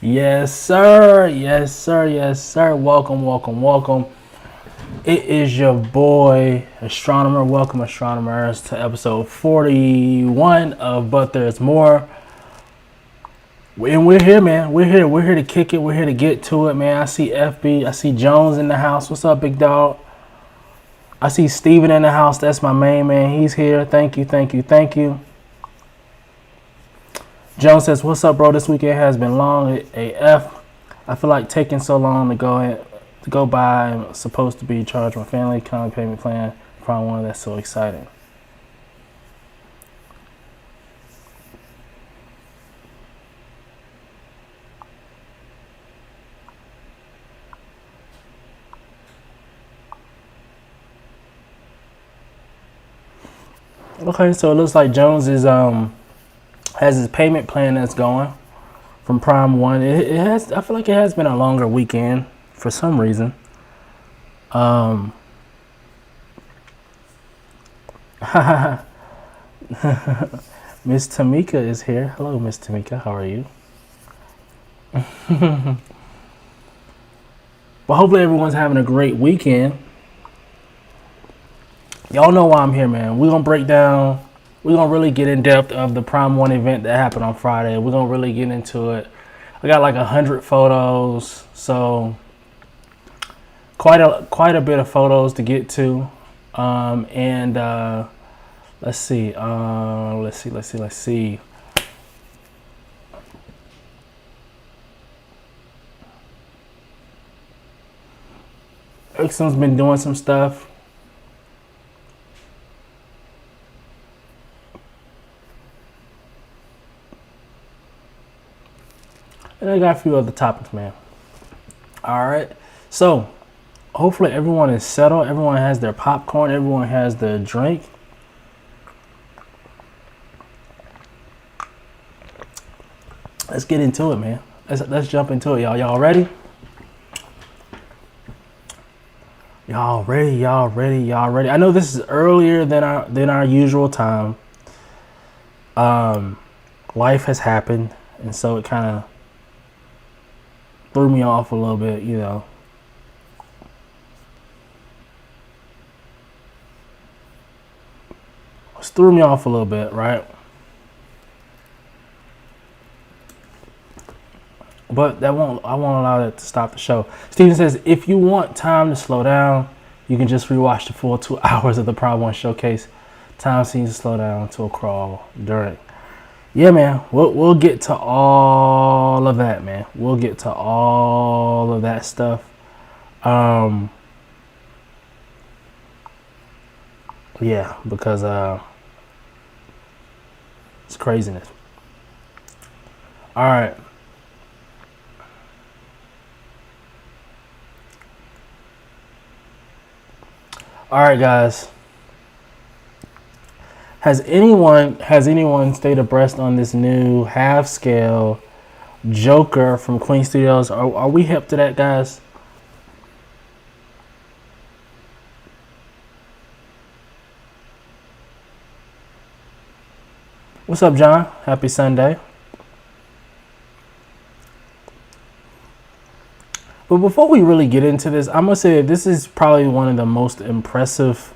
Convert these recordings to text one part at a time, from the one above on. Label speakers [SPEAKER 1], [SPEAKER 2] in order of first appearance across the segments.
[SPEAKER 1] Yes, sir. Yes, sir. Yes, sir. Welcome, welcome, welcome. It is your boy, Astronomer. Welcome, astronomers, to episode 41 of But There's More. And we're here, man. We're here. We're here to kick it. We're here to get to it, man. I see FB. I see Jones in the house. What's up, big dog? I see Steven in the house. That's my main man. He's here. Thank you, thank you, thank you. Jones says, "What's up, bro? This weekend has been long AF. I feel like taking so long to go by. I'm supposed to be charged my family county payment plan. Probably one that's so exciting." Okay, so it looks like Jones is has his payment plan that's going from Prime One. It has. I feel like it has been a longer weekend for some reason. Miss Tamika is here. Hello, Miss Tamika. How are you? But hopefully everyone's having a great weekend. Y'all know why I'm here, man. We're gonna break down. We're gonna really get in depth of the Prime One event that happened on Friday. We're gonna really get into it. I got like 100 photos, so quite a bit of photos to get to. And let's see. Let's see. Exxon's been doing some stuff. And I got a few other topics, man. All right. So hopefully everyone is settled. Everyone has their popcorn. Everyone has their drink. Let's get into it, man. Let's jump into it, y'all. Y'all ready? Y'all ready? Y'all ready? Y'all ready? I know this is earlier than our usual time. Life has happened, and so it kind of threw me off a little bit, you know. It threw me off a little bit, right? But I won't allow that to stop the show. Steven says, if you want time to slow down, you can just rewatch the full 2 hours of the Prime One showcase. Time seems to slow down to a crawl during. Yeah, man. We'll get to all of that, man. We'll get to all of that stuff. Yeah, because it's craziness. All right. All right, guys. Has anyone stayed abreast on this new half scale Joker from Queen Studios? Are we hip to that, guys? What's up, John? Happy Sunday. But before we really get into this, I'm gonna say this is probably one of the most impressive.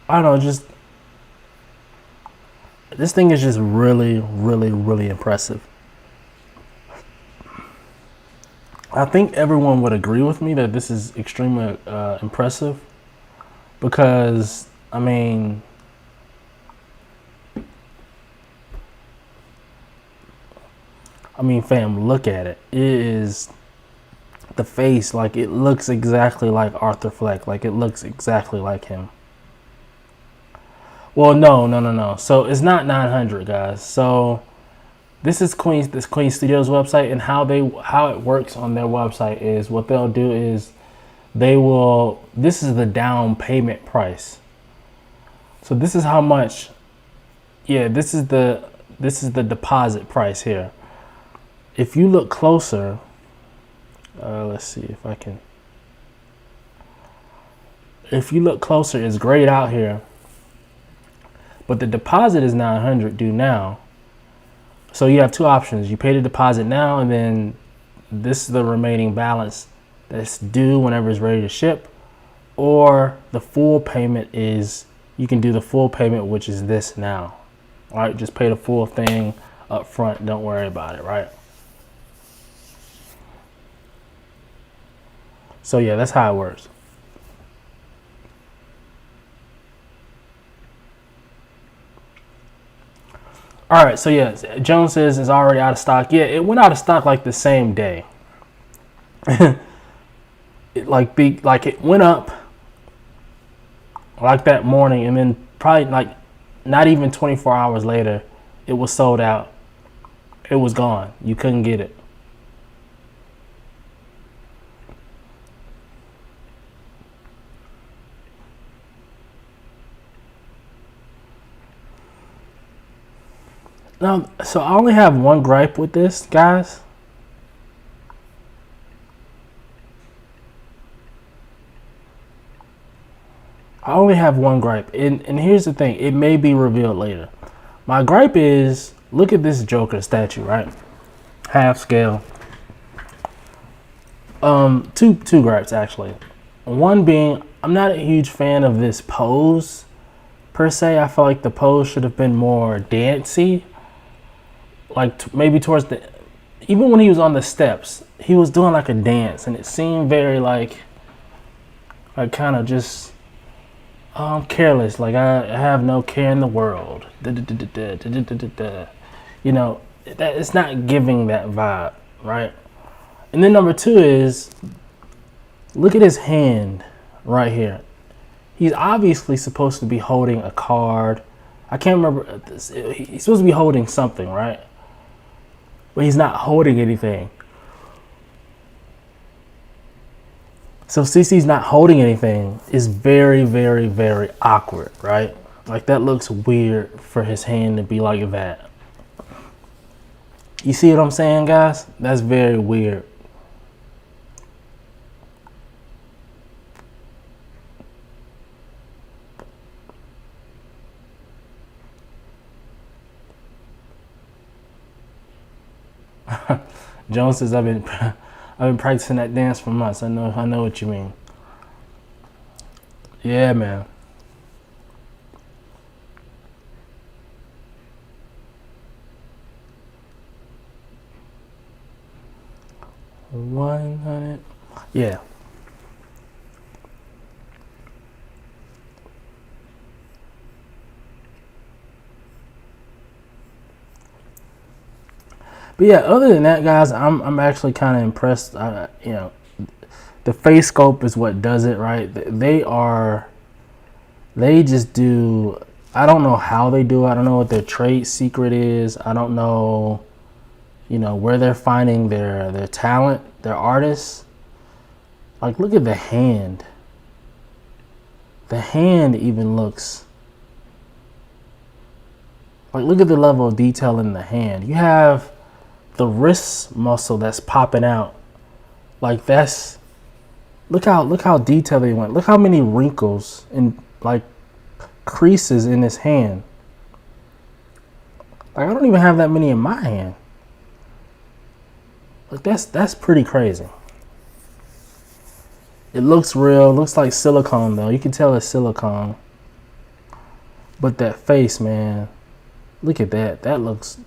[SPEAKER 1] I don't know, just this thing is just really, really, really impressive. I think everyone would agree with me that this is extremely impressive because, I mean, fam, look at it. It is the face, like it looks exactly like Arthur Fleck, like it looks exactly like him. Well, no. So it's not 900, guys. So this Queen Studios website, and how it works on their website is what they'll do is this is the down payment price. So this is how much. Yeah, this is the deposit price here. If you look closer, let's see if I can. If you look closer, it's grayed out here. but the deposit is $900 due now. So you have two options. You pay the deposit now, and then this is the remaining balance that's due whenever it's ready to ship. Or the full payment is, you can do the full payment, which is this now. All right, just pay the full thing up front. Don't worry about it, right? So yeah, that's how it works. All right, so yeah, Jones says it's already out of stock. Yeah, it went out of stock like the same day. it went up like that morning, and then probably like not even 24 hours later, it was sold out. It was gone. You couldn't get it. Now, so I only have one gripe with this, guys. I only have one gripe, and here's the thing. It may be revealed later. My gripe is, look at this Joker statue, right? Half scale. Two gripes, actually. One being, I'm not a huge fan of this pose, per se. I feel like the pose should have been more dancey. Like maybe towards the, even when he was on the steps, he was doing like a dance, and it seemed very like kind of just careless. Like I have no care in the world. You know, it's not giving that vibe, right? And then number two is, look at his hand right here. He's obviously supposed to be holding a card. I can't remember. He's supposed to be holding something, right? But he's not holding anything. So CC's not holding anything is very, very, very awkward, right? Like that looks weird for his hand to be like that. You see what I'm saying, guys? That's very weird. Jones says I've been practicing that dance for months. I know what you mean. Yeah, man. $100. Yeah. But yeah, other than that, guys, I'm actually kind of impressed. You know, the face sculpt is what does it, right? They just do. I don't know how they do it. I don't know what their trade secret is. I don't know, you know, where they're finding their talent, their artists. Like, look at the hand. The hand even looks. Like, look at the level of detail in the hand. You have the wrist muscle that's popping out. Like that's, look how detailed they went. Look how many wrinkles and like creases in his hand. Like I don't even have that many in my hand. Like that's pretty crazy. It looks real. It looks like silicone though. You can tell it's silicone. But that face, man. Look at that. That looks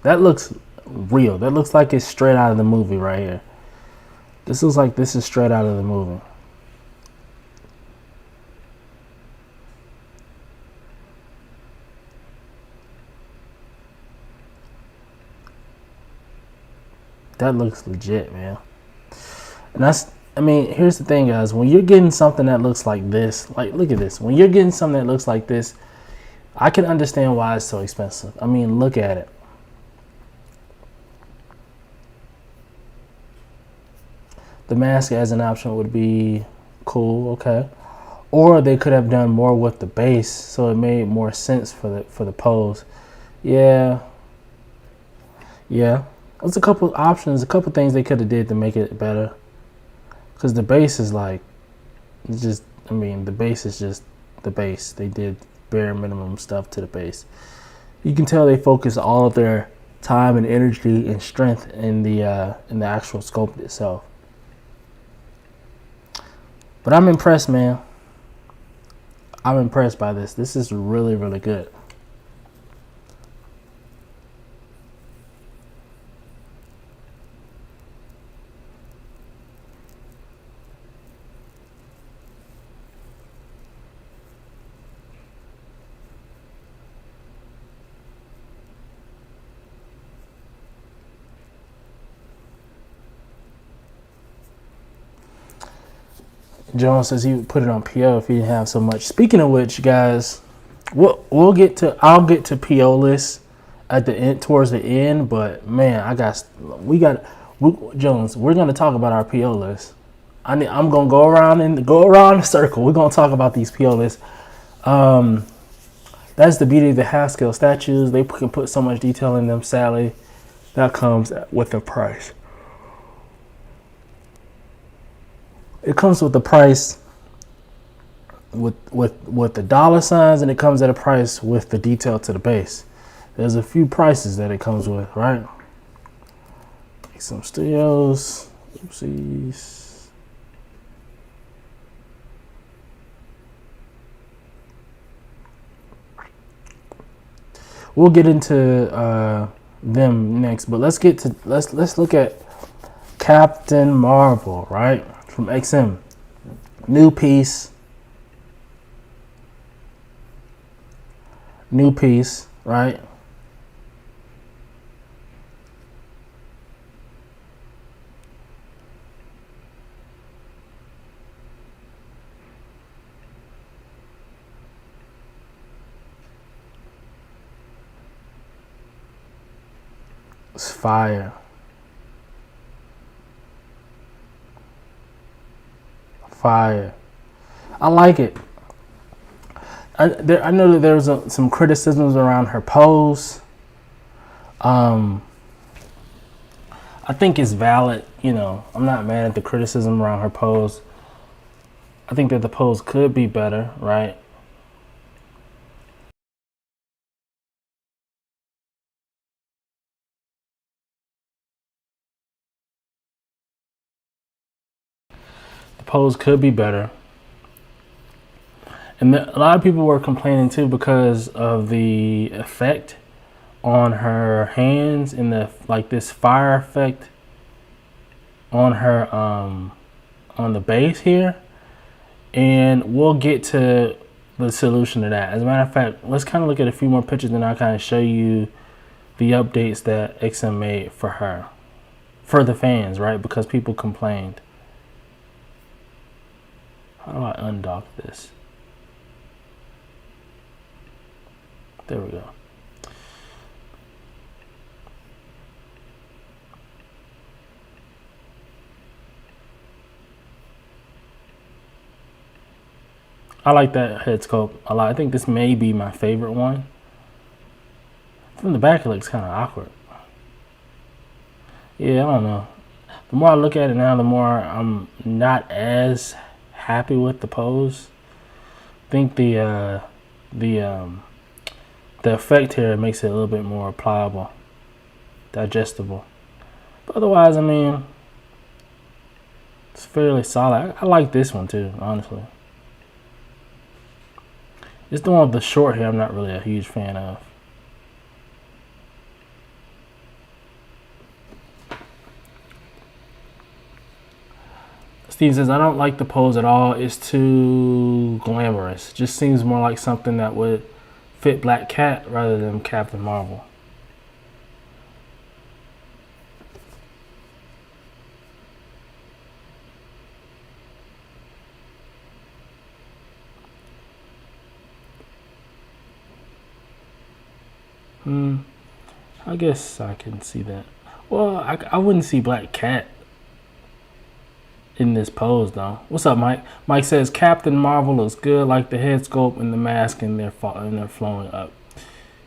[SPEAKER 1] real. That looks like it's straight out of the movie right here. This looks like this is straight out of the movie. That looks legit, man. And that's, I mean, here's the thing, guys. When you're getting something that looks like this, like look at this. When you're getting something that looks like this, I can understand why it's so expensive. I mean, look at it. The mask as an option would be cool, okay. Or they could have done more with the base, so it made more sense for the pose. Yeah. There's a couple options, a couple things they could have did to make it better. Because the base is like, it's just, I mean, the base is just the base. They did bare minimum stuff to the base. You can tell they focus all of their time and energy and strength in the actual sculpt itself. But I'm impressed, man. I'm impressed by this. This is really, really good. Jones says he would put it on PO if he didn't have so much. Speaking of which, guys, I'll get to PO list at the end, towards the end. But man, Jones, we're gonna talk about our PO list. I'm gonna go around the circle. We're gonna talk about these PO lists. That's the beauty of the half-scale statues. They can put so much detail in them. Sadly, that comes with a price. It comes with the price with the dollar signs, and it comes at a price with the detail to the base. There's a few prices that it comes with, right? Like some studios. Oopsies. We'll get into them next, but let's look at Captain Marvel, right? From XM. New piece, right? It's fire. Fire. I like it. I know that there was some criticisms around her pose. I think it's valid. You know, I'm not mad at the criticism around her pose. I think that the pose could be better, right? The pose could be better. And a lot of people were complaining too because of the effect on her hands and this fire effect on her on the base here. And we'll get to the solution to that. As a matter of fact, let's kind of look at a few more pictures and I'll kind of show you the updates that XM made for her, for the fans, right? Because people complained. How do I undock this? There we go. I like that head sculpt a lot. I think this may be my favorite one. From the back, it looks kind of awkward. Yeah, I don't know. The more I look at it now, the more I'm not as happy with the pose. I think the effect here makes it a little bit more pliable, digestible. But otherwise, I mean, it's fairly solid. I like this one too, honestly. It's the one with the short hair I'm not really a huge fan of. Steve says, I don't like the pose at all. It's too glamorous. Just seems more like something that would fit Black Cat rather than Captain Marvel. I guess I can see that. Well, I wouldn't see Black Cat in this pose though. What's up, Mike? Mike says Captain Marvel looks good, like the head sculpt and the mask, and they're flowing up.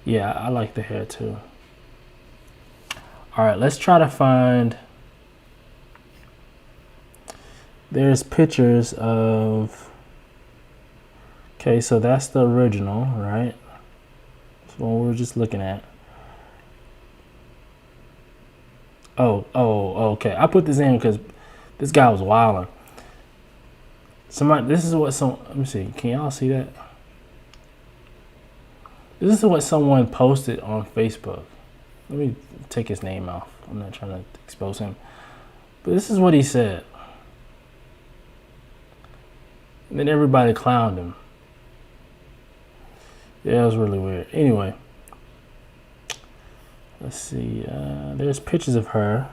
[SPEAKER 1] Yeah, I like the hair too. All right, let's try to find. There's pictures of Okay, so that's the original, right? That's what we're just looking at. Oh, okay. I put this in because this guy was wilding. This is what let me see. Can y'all see that? This is what someone posted on Facebook. Let me take his name off. I'm not trying to expose him. But this is what he said. And then everybody clowned him. Yeah, it was really weird. Anyway. Let's see. There's pictures of her.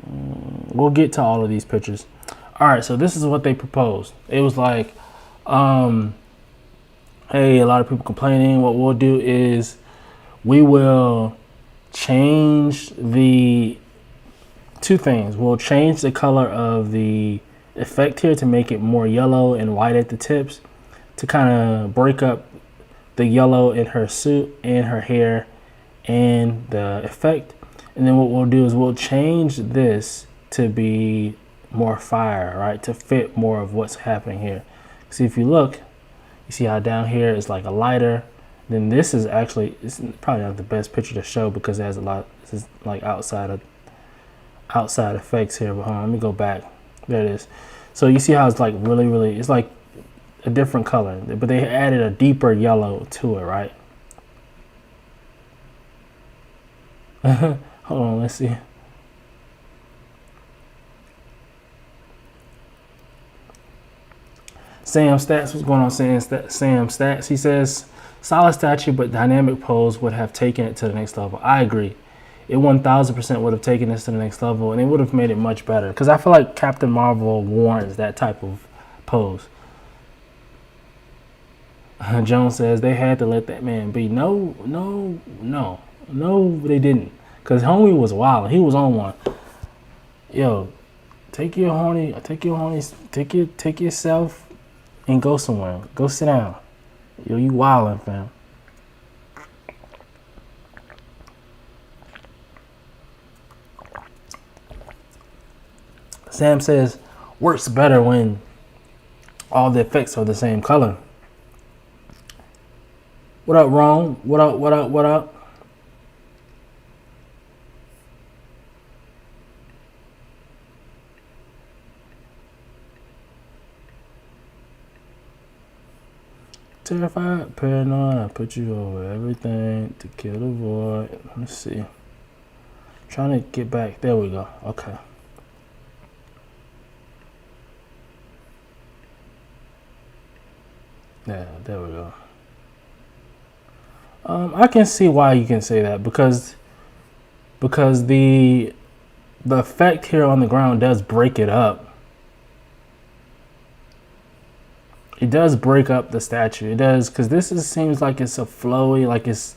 [SPEAKER 1] We'll get to all of these pictures. All right, so this is what they proposed. It was like, hey, a lot of people complaining. What we'll do is we will change the two things. We'll change the color of the effect here to make it more yellow and white at the tips to kind of break up the yellow in her suit and her hair and the effect. And then what we'll do is we'll change this to be more fire, right? To fit more of what's happening here. See, if you look, you see how down here is like a lighter. Then this is actually, it's probably not the best picture to show because it has a lot, this is like outside effects here. But hold on, let me go back. There it is. So you see how it's like really, it's like a different color, but they added a deeper yellow to it, right? Hold on, let's see. Sam Stats, what's going on, Sam Stats? He says, solid statue, but dynamic pose would have taken it to the next level. I agree. It 1000% would have taken this to the next level, and it would have made it much better. Because I feel like Captain Marvel warrants that type of pose. Jones says they had to let that man be. No, they didn't. Because homie was wild. He was on one. Yo, take yourself and go somewhere. Go sit down. Yo, you wildin', fam. Sam says, works better when all the effects are the same color. What up, Rome? What up? Terrified, paranoid, I put you over everything to kill the void. Let's see. Trying to get back. There we go. Okay. Yeah, there we go. I can see why you can say that because the effect here on the ground does break it up. It does break up the statue. It does, because this seems like it's a flowy, like it's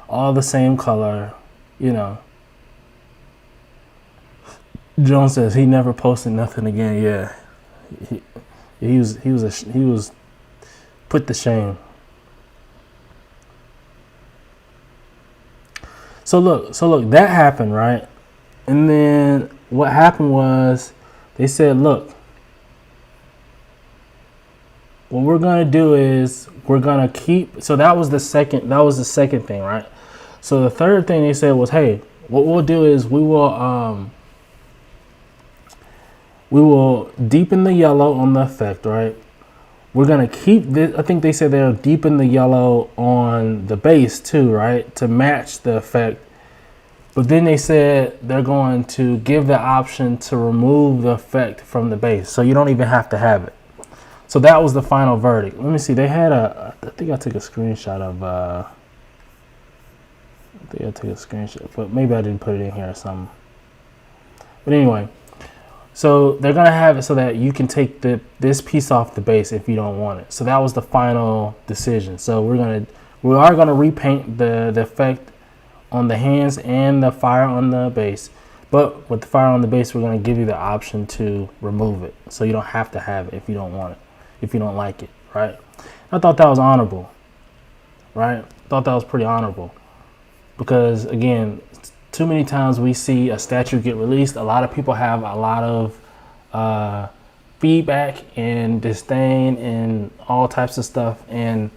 [SPEAKER 1] all the same color, you know. Jones says he never posted nothing again. Yeah, he was put to shame. So look, that happened, right? And then what happened was they said, look, what we're gonna do is we're gonna keep. So that was the second thing, right? So the third thing they said was, hey, what we'll do is we will deepen the yellow on the effect, right? We're gonna keep this. I think they said they'll deepen the yellow on the base too, right, to match the effect. But then they said they're going to give the option to remove the effect from the base, so you don't even have to have it. So that was the final verdict. Let me see. They had I think I took a screenshot of. But maybe I didn't put it in here or something. But anyway. So they're gonna have it so that you can take this piece off the base if you don't want it. So that was the final decision. So we are gonna repaint the effect on the hands and the fire on the base. But with the fire on the base, we're gonna give you the option to remove it. So you don't have to have it if you don't want it, if you don't like it, right? I thought that was honorable, right? I thought that was pretty honorable. Because again, too many times we see a statue get released. A lot of people have a lot of feedback and disdain and all types of stuff, and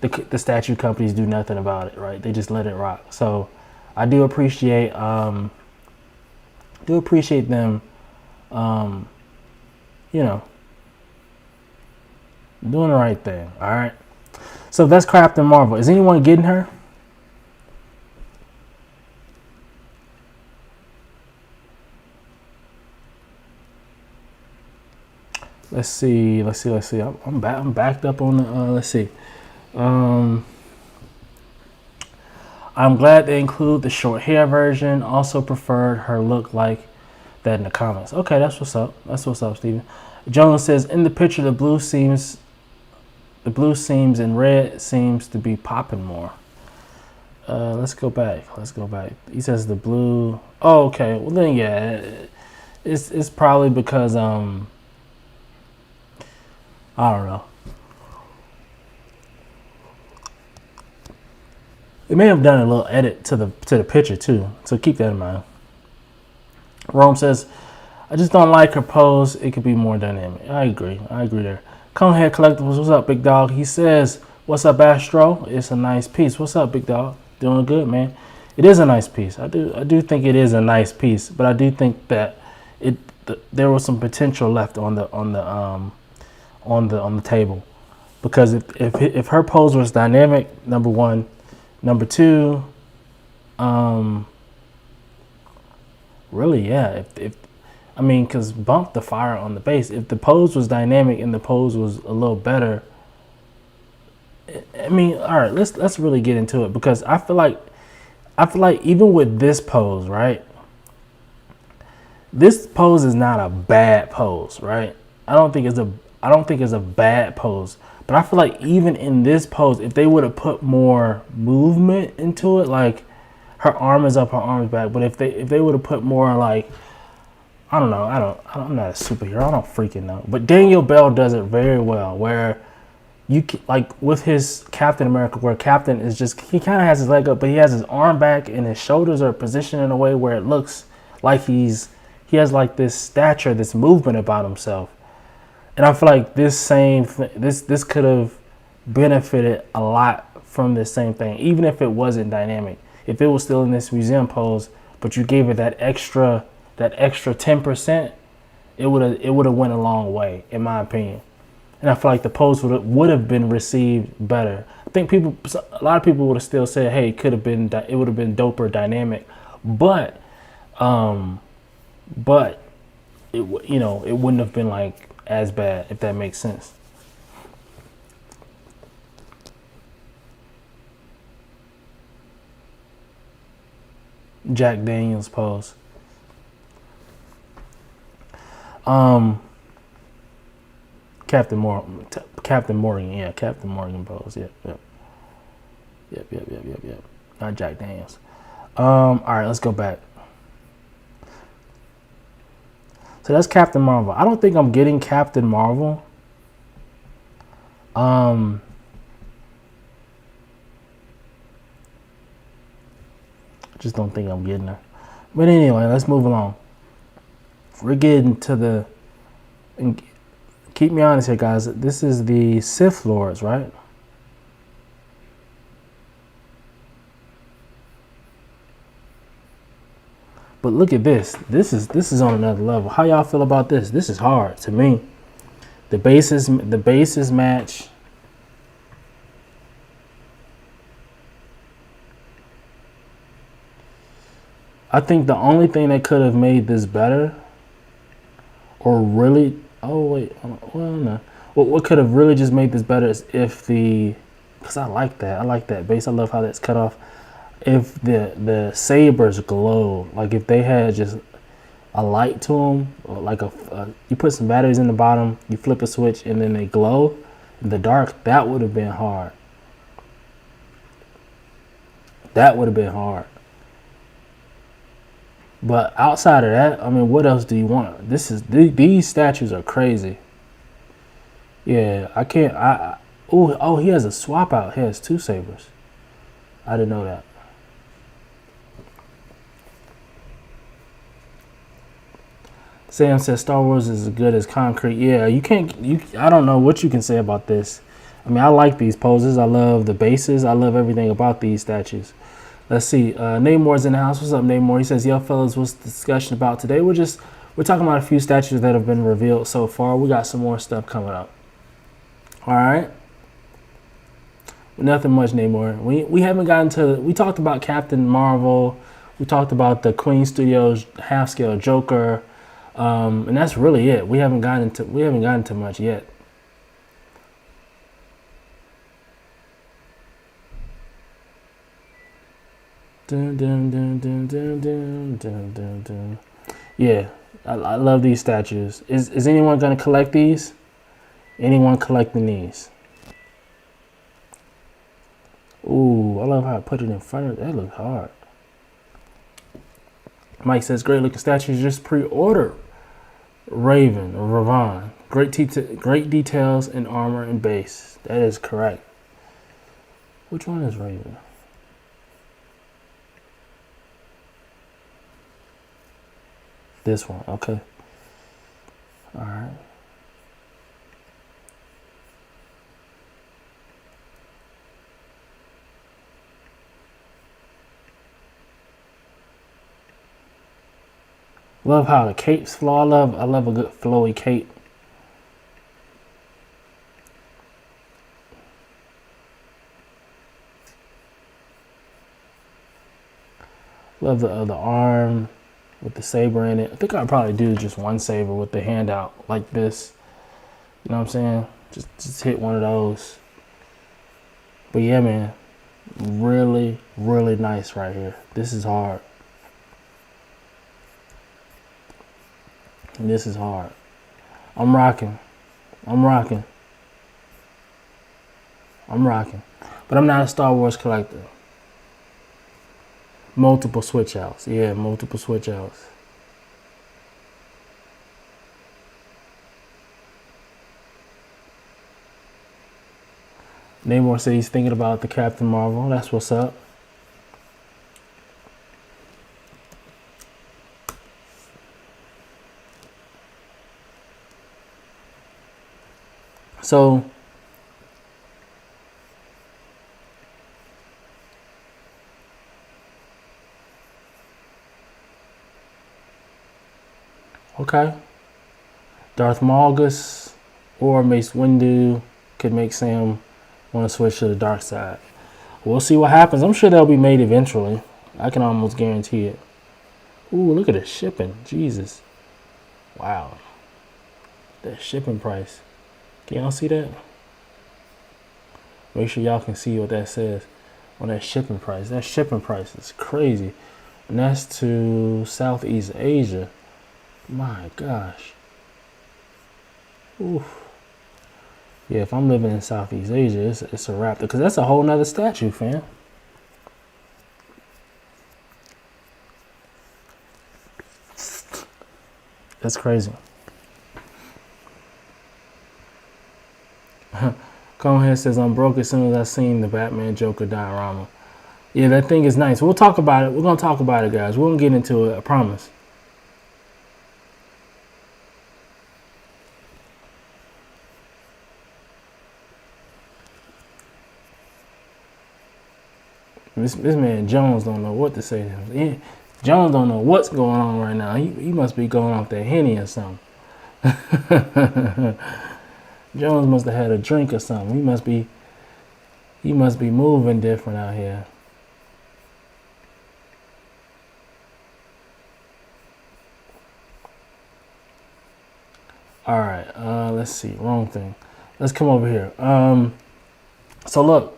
[SPEAKER 1] the statue companies do nothing about it, right? They just let it rock. So I do appreciate them, you know, doing the right thing. All right. So that's Captain Marvel. Is anyone getting her? Let's see. I'm backed up on the. Let's see. I'm glad they include the short hair version. Also preferred her look like that in the comics. Okay, that's what's up. Steven. Jones says in the picture the blue seams and red seems to be popping more. Let's go back. He says the blue. Oh, okay. Well then, yeah, it's probably because I don't know. They may have done a little edit to the picture too, so keep that in mind. Rome says, I just don't like her pose. It could be more dynamic. I agree there. Conehead Collectibles, what's up, big dog? He says, what's up, Astro? It's a nice piece. What's up, big dog? Doing good, man. It is a nice piece. I do think it is a nice piece, but I do think that there was some potential left on the table, because if her pose was dynamic, number one, number two, really, yeah. Because bump the fire on the base. If the pose was dynamic and the pose was a little better, all right, let's really get into it, because I feel like even with this pose, right? This pose is not a bad pose, right? I don't think it's a bad pose, but I feel like even in this pose, if they would have put more movement into it, like her arm is up, her arm is back, but if they would have put more, like, I don't know, I'm not a superhero, I don't freaking know, but Daniel Bell does it very well, where you like with his Captain America, where Captain is just, he kind of has his leg up, but he has his arm back and his shoulders are positioned in a way where it looks like he has like this stature, this movement about himself. And I feel like this could have benefited a lot from this same thing, even if it wasn't dynamic. If it was still in this museum pose, but you gave it that extra 10%, it would have went a long way, in my opinion. And I feel like the pose would have been received better. I think a lot of people would have still said, hey, it would have been doper dynamic, but it wouldn't have been like as bad, if that makes sense. Jack Daniels pose. Captain Morgan, yeah, Captain Morgan pose, yep. Not Jack Daniels. All right, let's go back. So that's Captain Marvel. I don't think I'm getting Captain Marvel. Just don't think I'm getting her. But anyway, let's move along. We're getting to and keep me honest here, guys. This is the Sith Lords, right? But look at this. This is on another level. How y'all feel about this? This is hard to me. The bases match. I think the only thing that could have made this better, or really, what could have really just made this better is if because I like that base. I love how that's cut off. If the sabers glow, like if they had just a light to them, or like you put some batteries in the bottom, you flip a switch, and then they glow in the dark, that would have been hard. But outside of that, what else do you want? These statues are crazy. Yeah, I can't. He has a swap out. He has two sabers. I didn't know that. Sam says Star Wars is as good as concrete. Yeah, you can't. I don't know what you can say about this. I mean, I like these poses. I love the bases. I love everything about these statues. Let's see. Namore's in the house. What's up, Namore? He says, "Yo, fellas, what's the discussion about today? We're talking about a few statues that have been revealed so far. We got some more stuff coming up. All right. Nothing much, Namor. We haven't gotten to. We talked about Captain Marvel. We talked about the Queen Studios half-scale Joker, and that's really it. We haven't gotten to much yet. Dun, dun, dun, dun, dun, dun, dun, dun, dun. Yeah, I love these statues. Is anyone gonna collect these? Anyone collecting these? Ooh, I love how I put it in front of it. That looks hard. Mike says, great looking statues, just pre-order. Raven or Ravon. Great details in armor and base. That is correct. Which one is Raven? This one, okay. All right. Love how the capes flow. I love a good flowy cape. Love the arm with the saber in it. I think I'd probably do just one saber with the hand out like this. You know what I'm saying? Just hit one of those. But yeah, man, really, really nice right here. This is hard. This is hard. I'm rocking. But I'm not a Star Wars collector. Multiple switch outs. Yeah, multiple switch outs. Namor said he's thinking about the Captain Marvel. That's what's up. So, okay. Darth Maugus or Mace Windu could make Sam want to switch to the dark side. We'll see what happens. I'm sure they'll be made eventually. I can almost guarantee it. Ooh, look at the shipping. Jesus. Wow. That shipping price. Can y'all see that? Make sure y'all can see what that says on that shipping price. That shipping price is crazy. And that's to Southeast Asia. My gosh. Oof. Yeah, if I'm living in Southeast Asia, it's a wrap. Because that's a whole nother statue, fam. That's crazy. Conehead says, I'm broke as soon as I seen the Batman Joker diorama. Yeah, that thing is nice. We'll talk about it. We're going to talk about it, guys. We're going to get into it. I promise. This man Jones don't know what to say to him. Jones don't know what's going on right now. He must be going off that Henny or something. Jones must have had a drink or something. He must be moving different out here. All right, let's see. Wrong thing. Let's come over here. So look,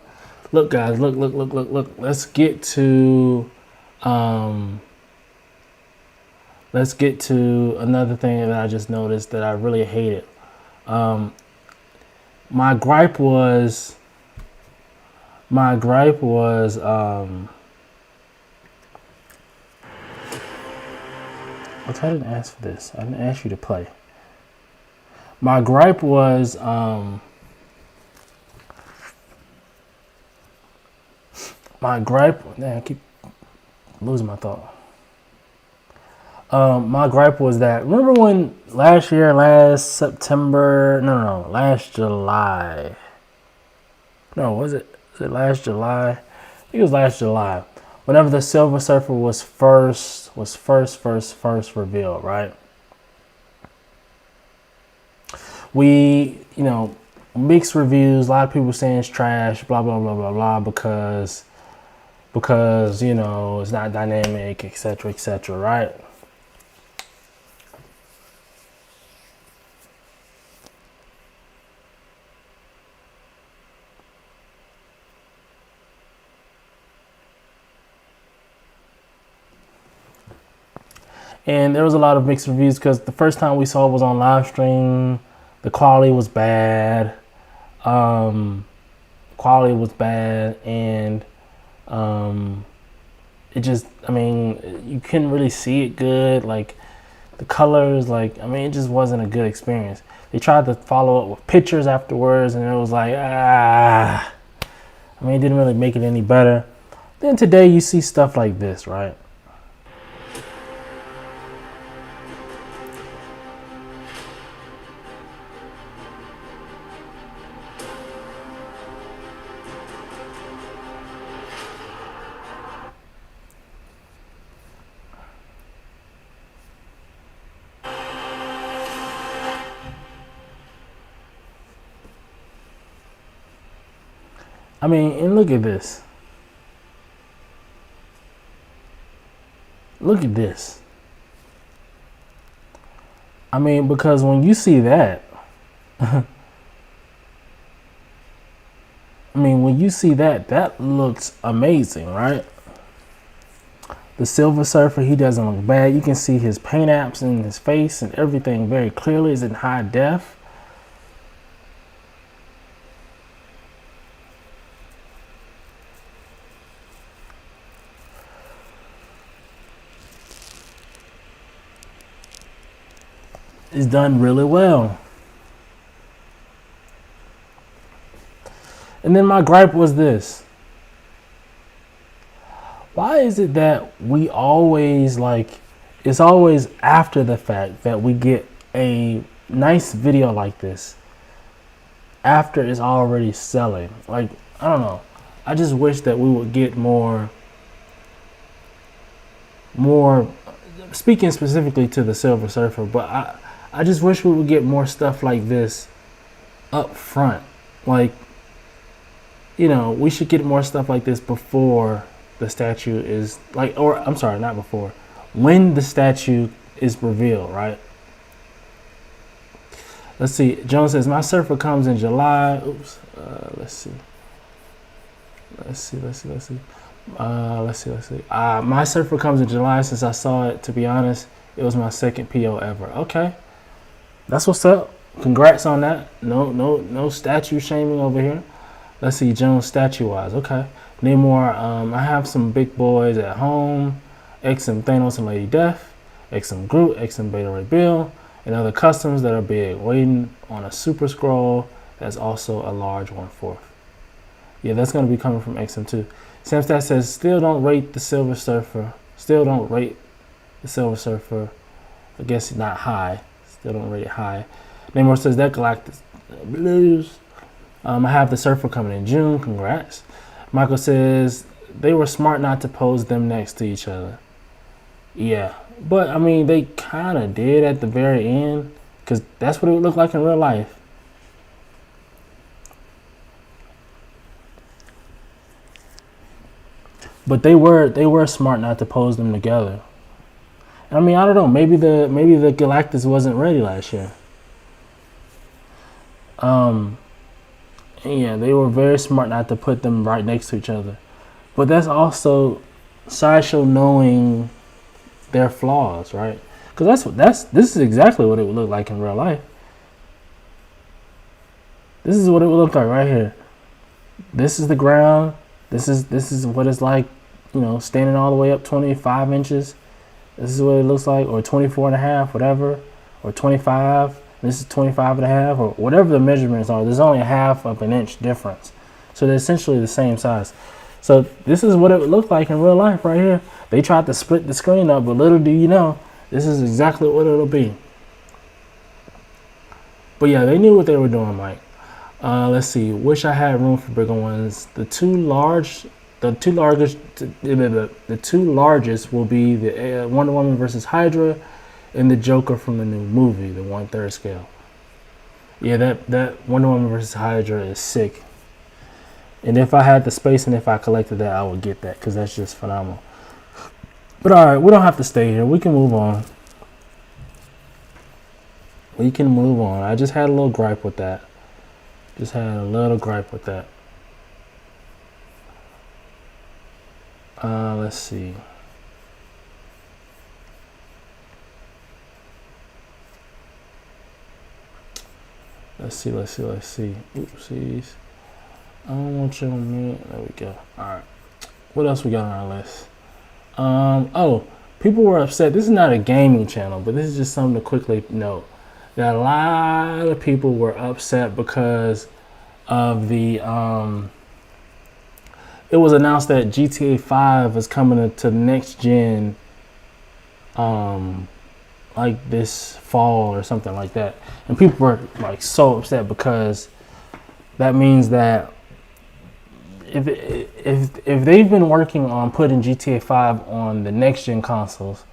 [SPEAKER 1] guys. Look. Let's get to another thing that I just noticed that I really hated. My gripe was I didn't ask for this. I didn't ask you to play. My gripe was man, I keep losing my thought. My gripe was that, remember when last July? No, was it last July? I think it was last July. Whenever the Silver Surfer was first revealed, right? We, mixed reviews. A lot of people saying it's trash, blah blah blah blah blah, because it's not dynamic, etc., right? And there was a lot of mixed reviews because the first time we saw it was on live stream. The quality was bad. And it just, you couldn't really see it good. Like, the colors, it just wasn't a good experience. They tried to follow up with pictures afterwards, and it was like, it didn't really make it any better. Then today you see stuff like this, right? And look at this. Look at this. Because when you see that, that looks amazing, right? The Silver Surfer, he doesn't look bad. You can see his paint apps in his face and everything very clearly. It's in high def. It's done really well. And then my gripe was this. Why is it that we always, it's always after the fact that we get a nice video like this after it's already selling? I don't know. I just wish that we would get more, speaking specifically to the Silver Surfer, but I just wish we would get more stuff like this up front. We should get more stuff like this before the statue is, not before. When the statue is revealed, right? Let's see. Jones says, my surfer comes in July. Oops. Let's see. My surfer comes in July. Since I saw it, to be honest, it was my second PO ever. Okay. That's what's up. Congrats on that. No statue shaming over here. Let's see, Jones statue wise. Okay. Name more. I have some big boys at home. XM Thanos and Lady Death. XM Groot, XM Beta Ray Bill, and other customs that are big. Waiting on a super scroll that's also a large 1/4. Yeah, that's gonna be coming from XM too. Samstat says still don't rate the Silver Surfer. I guess not high. Still don't rate it high. Namor says that Galactus Blues. I have the Surfer coming in June. Congrats. Michael says they were smart not to pose them next to each other. Yeah, but they kind of did at the very end, because that's what it would look like in real life. But they were smart not to pose them together. I don't know. Maybe the Galactus wasn't ready last year. Yeah, they were very smart not to put them right next to each other. But that's also Sideshow knowing their flaws, right? Because this is exactly what it would look like in real life. This is what it would look like right here. This is the ground. This is what it's like, standing all the way up 25 inches. This is what it looks like, or 24 and a half, whatever, or 25. This is 25 and a half, or whatever the measurements are. There's only a half of an inch difference. So they're essentially the same size. So this is what it would look like in real life right here. They tried to split the screen up, but little do you know, This is exactly what it'll be. But yeah, they knew what they were doing, Mike. Let's see. Wish I had room for bigger ones. The two largest will be the Wonder Woman versus Hydra, and the Joker from the new movie, the 1/3 scale. Yeah, that Wonder Woman versus Hydra is sick. And if I had the space and if I collected that, I would get that because that's just phenomenal. But all right, we don't have to stay here. We can move on. I just had a little gripe with that. Let's see. Let's see. Oopsies. I don't want you on me. There we go. Alright. What else we got on our list? People were upset. This is not a gaming channel, but this is just something to quickly note. That a lot of people were upset because of the it was announced that GTA 5 is coming to the next gen like this fall or something like that. And people were like so upset because that means that if they've been working on putting GTA 5 on the next gen consoles,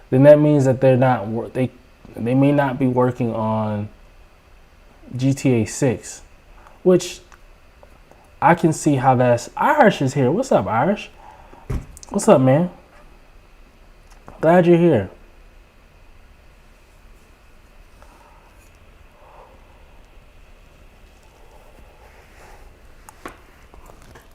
[SPEAKER 1] then that means that they may not be working on GTA 6, which I can see how that's. Irish is here. What's up, Irish? What's up, man? Glad you're here.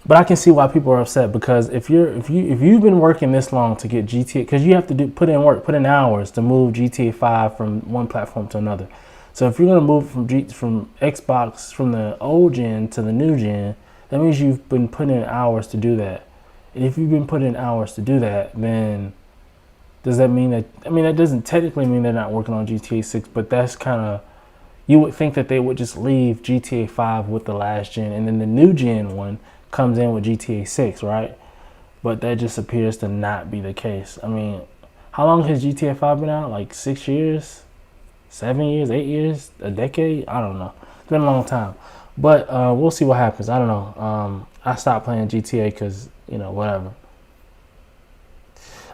[SPEAKER 1] But I can see why people are upset because if you've been working this long to get GTA, because you have to put in hours to move GTA 5 from one platform to another. So if you're gonna move from Xbox from the old gen to the new gen, that means you've been putting in hours to do that. And if you've been putting in hours to do that, then does that mean that? I mean, that doesn't technically mean they're not working on GTA 6, but that's kind of, you would think that they would just leave GTA 5 with the last gen, and then the new gen one comes in with GTA 6, right? But that just appears to not be the case. I mean, how long has GTA 5 been out? Like 6 years? 7 years? 8 years? A decade? I don't know. It's been a long time. But we'll see what happens. I don't know. I stopped playing GTA because, whatever.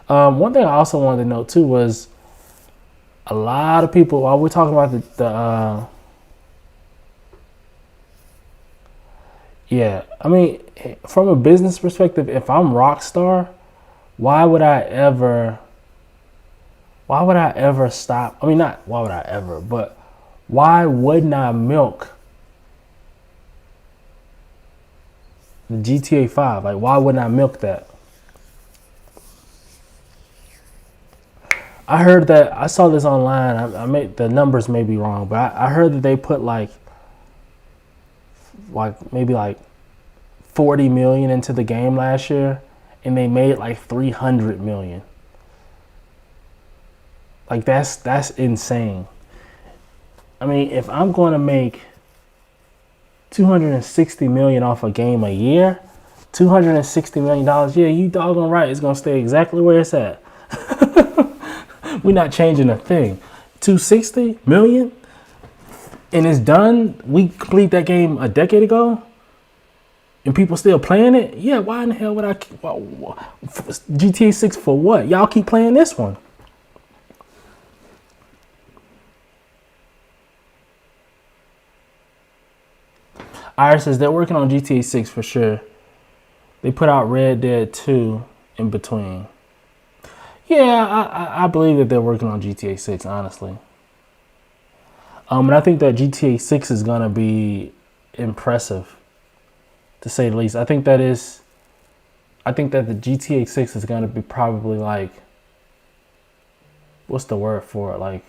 [SPEAKER 1] One thing I also wanted to note, too, was a lot of people, while we're talking about I mean, from a business perspective, if I'm Rockstar, why would I ever stop? I mean, not why would I ever, but why wouldn't I milk the GTA 5? Like, why wouldn't I milk that? I heard that, I saw this online. The numbers may be wrong, but I heard that they put maybe 40 million into the game last year, and they made 300 million. Like, that's insane. I mean, if I'm going to make 260 million off a game a year, $260 million, yeah, you doggone right, it's going to stay exactly where it's at. We're not changing a thing. 260 million, and it's done. We complete that game a decade ago, and people still playing it. Yeah, why in the hell would I keep GTA 6 for what? Y'all keep playing this one. Iris says they're working on GTA 6 for sure. They put out Red Dead 2 in between. Yeah, I believe that they're working on GTA 6, honestly. And I think that GTA 6 is going to be impressive, to say the least. I think that the GTA 6 is going to be probably what's the word for it?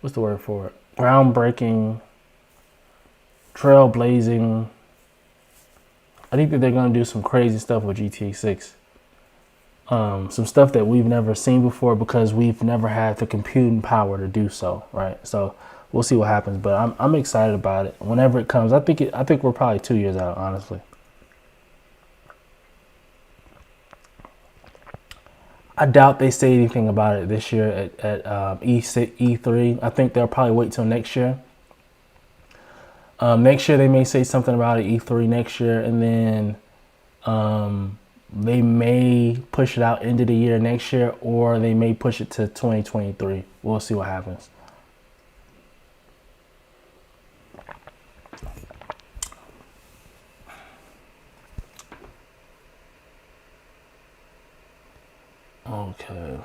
[SPEAKER 1] What's the word for it? Groundbreaking, trailblazing. I think that they're going to do some crazy stuff with GTA 6. Some stuff that we've never seen before because we've never had the computing power to do so, right? So we'll see what happens. But I'm excited about it. Whenever it comes, I think we're probably 2 years out, honestly. I doubt they say anything about it this year at E3. I think they'll probably wait till next year. Next year they may say something about it E3 next year, and then they may push it out into the year next year, or they may push it to 2023. We'll see what happens. Okay.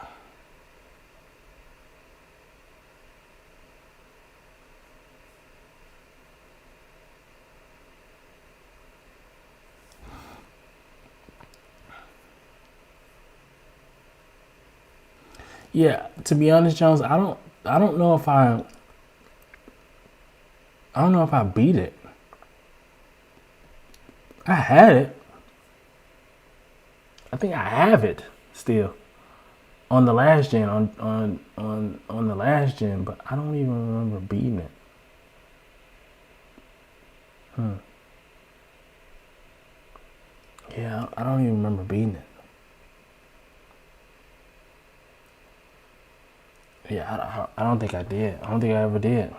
[SPEAKER 1] Yeah, to be honest, Jones, I don't know if I beat it. I had it. I think I have it still on the last gen on the last gen, but I don't even remember beating it. Yeah, I don't even remember beating it. Yeah, I don't think I did. I don't think I ever did.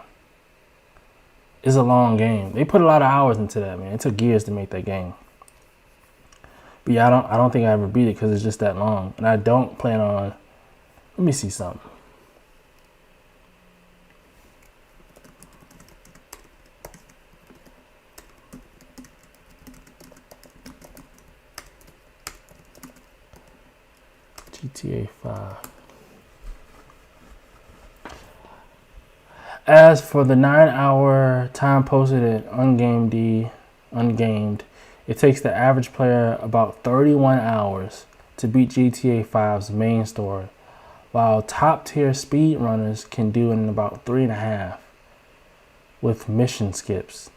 [SPEAKER 1] It's a long game. They put a lot of hours into that, man. It took years to make that game. But yeah, I don't think I ever beat it because it's just that long, and I don't plan on. Let me see something. GTA 5. As for the 9-hour time posted at Ungamed, it takes the average player about 31 hours to beat GTA 5's main story, while top tier speedrunners can do it in about 3.5 with mission skips.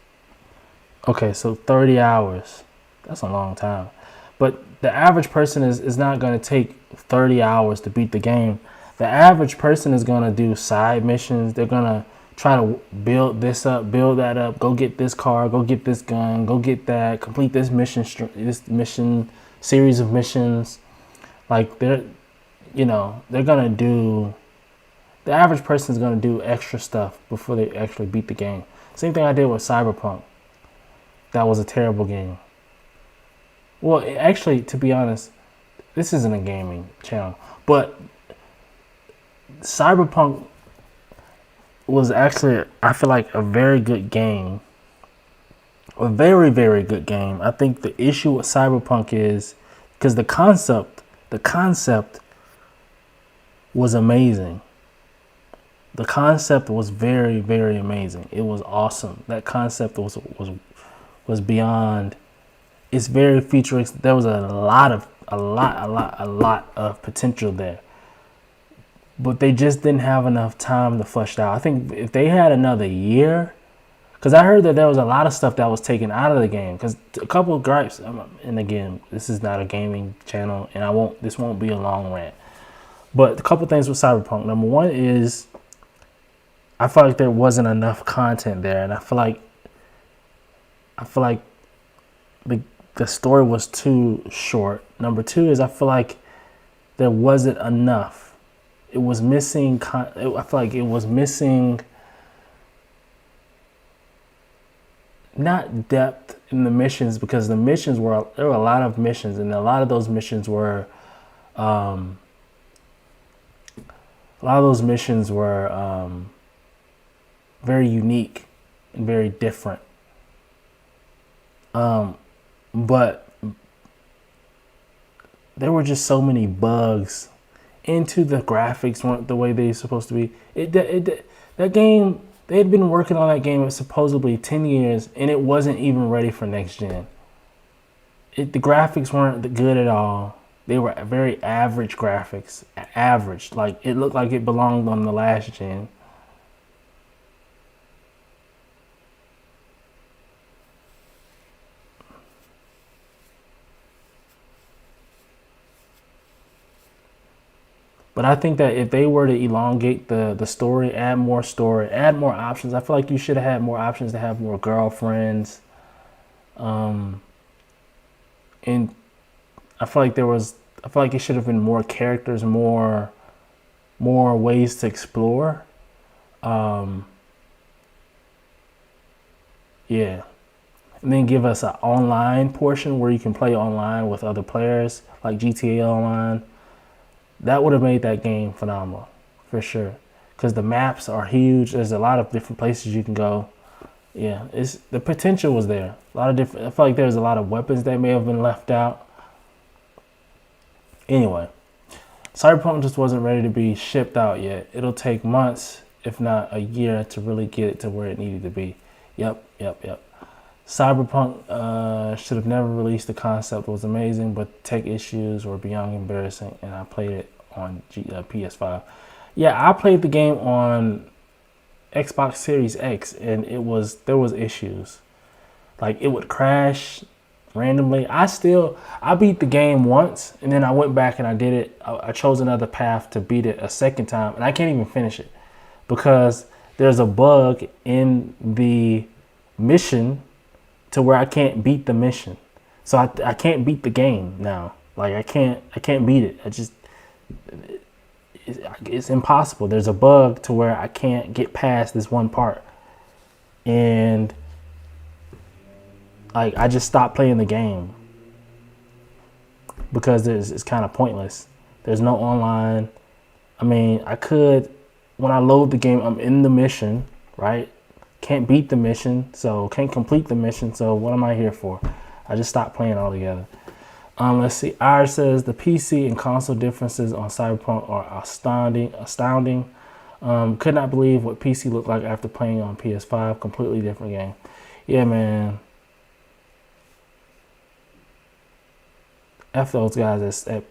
[SPEAKER 1] Okay, so 30 hours. That's a long time. But the average person is not going to take 30 hours to beat the game. The average person is going to do side missions. They're going to try to build this up, build that up, go get this car, go get this gun, go get that, complete this mission series of missions. Like they're going to do, the average person is going to do extra stuff before they actually beat the game. Same thing I did with Cyberpunk. That was a terrible game. Well, actually, to be honest, this isn't a gaming channel, but Cyberpunk was actually, I feel like, a very good game. A very, very good game. I think the issue with Cyberpunk is because the concept was amazing. The concept was very, very amazing. It was awesome. That concept was beyond. It's very futuristic. There was a lot of potential there. But they just didn't have enough time to flesh it out. I think if they had another year, because I heard that there was a lot of stuff that was taken out of the game. Because a couple of gripes, and again, this is not a gaming channel, and this won't be a long rant. But a couple things with Cyberpunk. Number one is, I felt like there wasn't enough content there, and I feel like the story was too short. Number two is, I feel like there wasn't enough. It was missing. I feel like it was missing, not depth in the missions, because there were a lot of missions, and a lot of those missions were very unique and very different. But there were just so many bugs. Into the graphics weren't the way they're supposed to be. That game, they had been working on that game for supposedly 10 years, and it wasn't even ready for next gen. The graphics weren't good at all. They were very average graphics. Average. Like, it looked like it belonged on the last gen. But I think that if they were to elongate the story, add more options, I feel like you should have had more options to have more girlfriends. And I feel like it should have been more characters, more ways to explore. Yeah. And then give us an online portion where you can play online with other players, like GTA Online. That would have made that game phenomenal, for sure. Because the maps are huge. There's a lot of different places you can go. Yeah, the potential was there. A lot of different. I feel like there's a lot of weapons that may have been left out. Anyway, Cyberpunk just wasn't ready to be shipped out yet. It'll take months, if not a year, to really get it to where it needed to be. Yep. Cyberpunk should have never released. The concept was amazing, but tech issues were beyond embarrassing, and I played it on PS5. Yeah, I played the game on Xbox Series X, and there was issues. Like, it would crash randomly. I beat the game once, and then I went back and I did it. I chose another path to beat it a second time, and I can't even finish it because there's a bug in the mission to where I can't beat the mission. So I can't beat the game now. Like, I can't beat it. It's impossible. There's a bug to where I can't get past this one part. And like, I just stopped playing the game because it's kind of pointless. There's no online. I mean, when I load the game, I'm in the mission, right? Can't beat the mission, so can't complete the mission. So what am I here for? I just stopped playing altogether. Let's see. Ira says the PC and console differences on Cyberpunk are astounding. Could not believe what PC looked like after playing on PS5. Completely different game. Yeah, man. F those guys at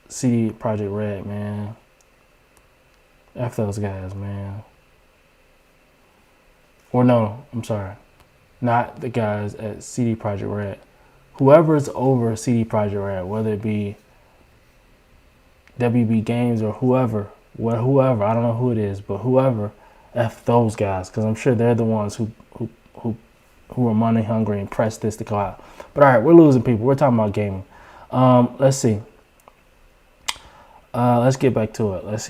[SPEAKER 1] CD Projekt Red, man. F those guys, man. Or no, I'm sorry. Not the guys at CD Projekt Red. Whoever's over CD Projekt Red, whether it be WB Games or whoever, I don't know who it is, but whoever, F those guys, because I'm sure they're the ones who are money hungry and press this to go out. But all right, we're losing people. We're talking about gaming. Let's see. Let's get back to it. Let's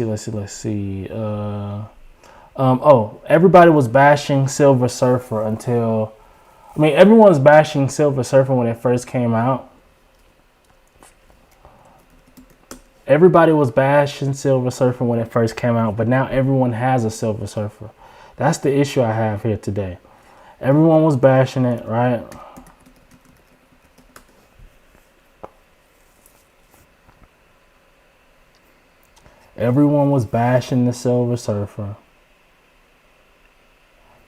[SPEAKER 1] see. Everybody was bashing Silver Surfer everyone was bashing Silver Surfer when it first came out. Everybody was bashing Silver Surfer when it first came out, but now everyone has a Silver Surfer. That's the issue I have here today. Everyone was bashing it, right? Everyone was bashing the Silver Surfer.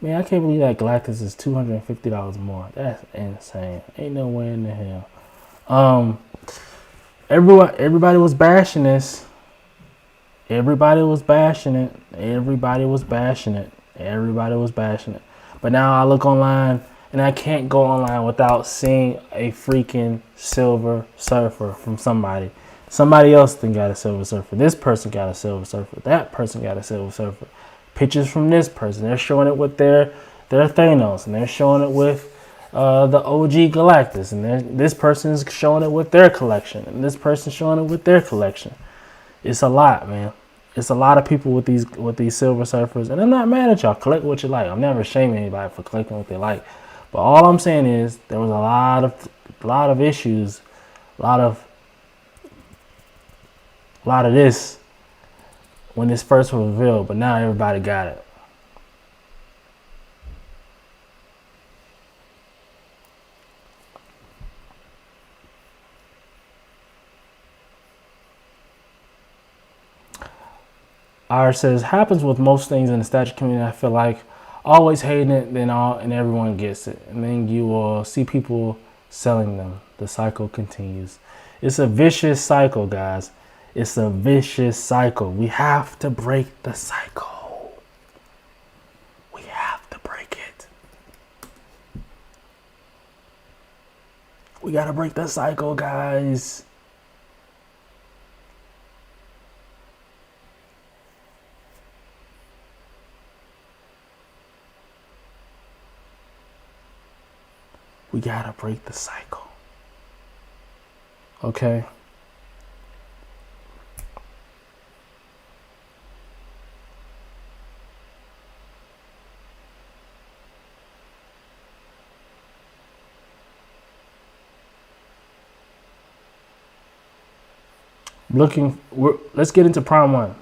[SPEAKER 1] Man, I can't believe that Galactus is $250 more. That's insane. Ain't no way in the hell. Everybody was bashing this. Everybody was bashing it. But now I look online and I can't go online without seeing a freaking Silver Surfer from somebody. Somebody else then got a Silver Surfer. This person got a Silver Surfer. That person got a Silver Surfer. Pictures from this person. They're showing it with their Thanos, and they're showing it with the OG Galactus, and this person is showing it with their collection, and this person showing it with their collection. It's a lot, man. It's a lot of people with these Silver Surfers, and I'm not mad at y'all. Collect what you like. I'm never shaming anybody for collecting what they like, but all I'm saying is there was a lot of issues, a lot of this when this first was revealed, but now everybody got it. R says, happens with most things in the statue community. I feel like always hating it, then and everyone gets it. And then you will see people selling them. The cycle continues. It's a vicious cycle, guys. It's a vicious cycle. We have to break the cycle. We have to break it. We got to break the cycle, guys. We gotta break the cycle. Okay? Let's get into Prime 1.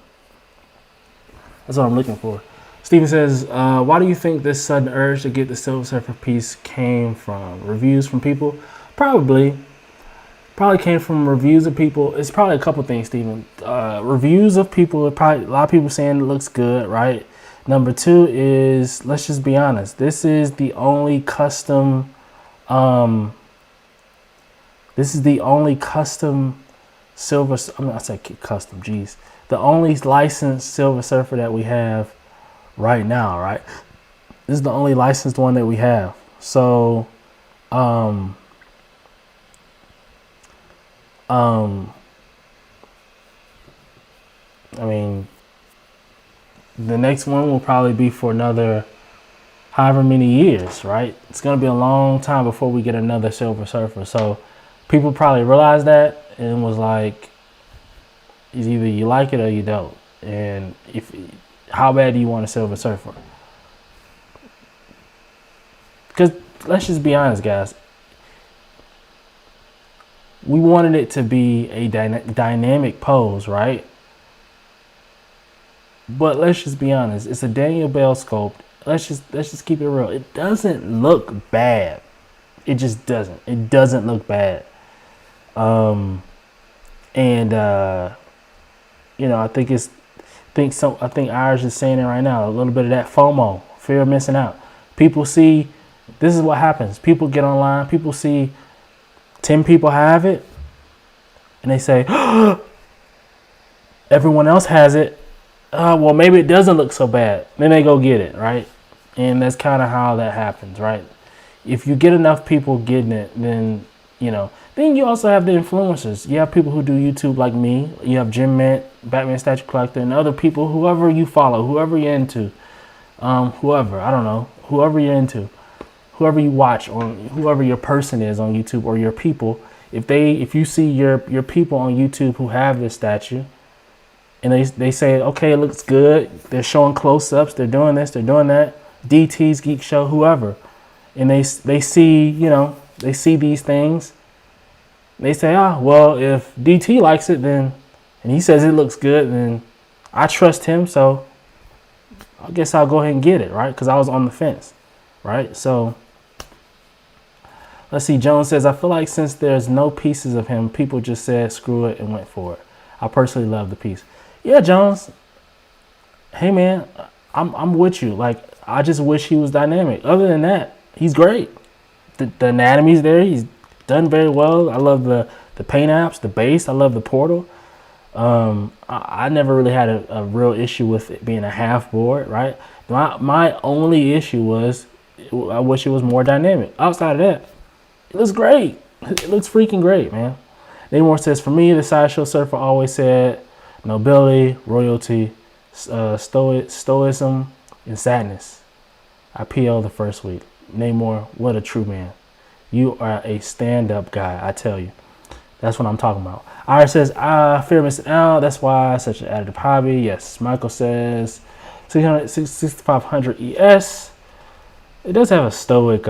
[SPEAKER 1] That's what I'm looking for. Steven says, why do you think this sudden urge to get the Silver Surfer piece came from? Reviews from people? Probably came from reviews of people. It's probably a couple things, Steven. Reviews of people, probably a lot of people saying it looks good, right? Number two is, let's just be honest, this is the only custom Silver, I say custom, geez. The only licensed Silver Surfer that we have right now, right? This is the only licensed one that we have. So, I mean, the next one will probably be for another however many years, right? It's going to be a long time before we get another Silver Surfer. So people probably realized that and was like, it's either you like it or you don't. And how bad do you want a Silver Surfer? Because let's just be honest, guys. We wanted it to be a dynamic pose, right? But let's just be honest. It's a Daniel Bell sculpt. Let's just keep it real. It doesn't look bad. It just doesn't. It doesn't look bad. I think Irish is saying it right now. A little bit of that FOMO, fear of missing out. People see, this is what happens. People get online. People see 10 people have it, and they say, everyone else has it. Well, maybe it doesn't look so bad. Then they go get it, right? And that's kind of how that happens, right? If you get enough people getting it, then, then you also have the influencers. You have people who do YouTube like me. You have Jim Mint, Batman Statue Collector, and other people, whoever you follow, whoever you're into, whoever you're into, whoever you watch, or whoever your person is on YouTube, or your people. If you see your people on YouTube who have this statue, and they say, okay, it looks good. They're showing close-ups. They're doing this. They're doing that. DT's Geek Show, whoever, and they see they see these things. They say, well, if DT likes it, then, and he says it looks good, then I trust him. So I guess I'll go ahead and get it, right? Because I was on the fence, right? So let's see. Jones says, I feel like since there's no pieces of him, people just said screw it and went for it. I personally love the piece. Yeah, Jones. Hey, man, I'm with you. Like, I just wish he was dynamic. Other than that, he's great. The anatomy's there. He's done very well. I love the paint apps, the base. I love the portal. I never really had a real issue with it being a half board, right? My only issue was I wish it was more dynamic. Outside of that, it looks great. It looks freaking great, man. Namor says, for me, the Sideshow Surfer always said nobility, royalty, stoicism, and sadness. I PL the first week. Namor, what a true man. You are a stand-up guy, I tell you. That's what I'm talking about. Ira says, fear missing out. That's why such an additive hobby. Yes. Michael says, 6500 ES. It does have a stoic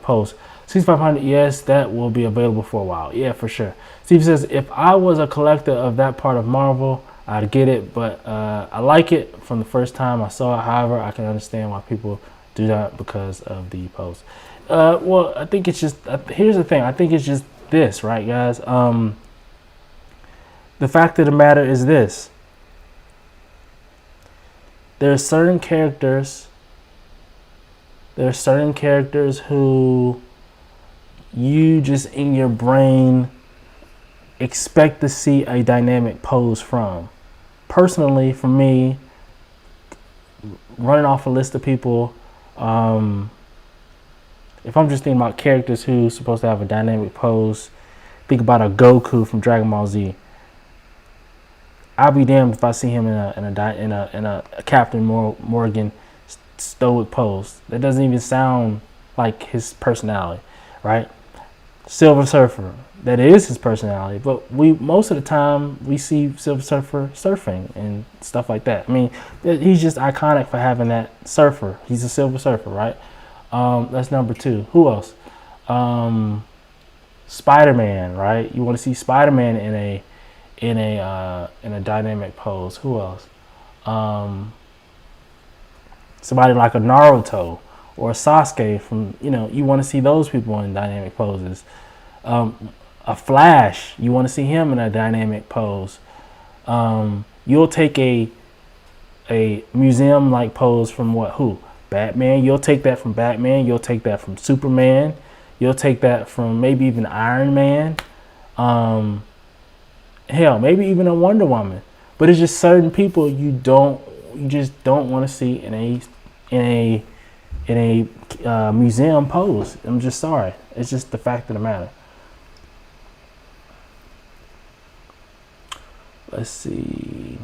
[SPEAKER 1] post. 6500 ES, that will be available for a while. Yeah, for sure. Steve says, if I was a collector of that part of Marvel, I'd get it, but I like it from the first time I saw it. However, I can understand why people do that because of the post. Well, I think it's just, here's the thing. I think it's just this, right, guys? The fact of the matter is this. There are certain characters who you just in your brain expect to see a dynamic pose from. Personally, for me, running off a list of people, if I'm just thinking about characters who's supposed to have a dynamic pose, think about a Goku from Dragon Ball Z. I'll be damned if I see him in a Captain Morgan stoic pose. That doesn't even sound like his personality. right? Silver Surfer, that is his personality. But most of the time we see Silver Surfer surfing and stuff like that. I mean, he's just iconic for having that surfer. He's a Silver Surfer, right? That's number 2. Who else? Spider-Man, right? You want to see Spider-Man in a dynamic pose. Who else? Somebody like a Naruto or a Sasuke from, you want to see those people in dynamic poses. A Flash, you want to see him in a dynamic pose. You'll take a museum like pose from who? Batman. You'll take that from Batman. You'll take that from Superman. You'll take that from maybe even Iron Man. Hell, maybe even a Wonder Woman. But it's just certain people you just don't want to see in a museum pose. I'm just sorry. It's just the fact of the matter. Let's see.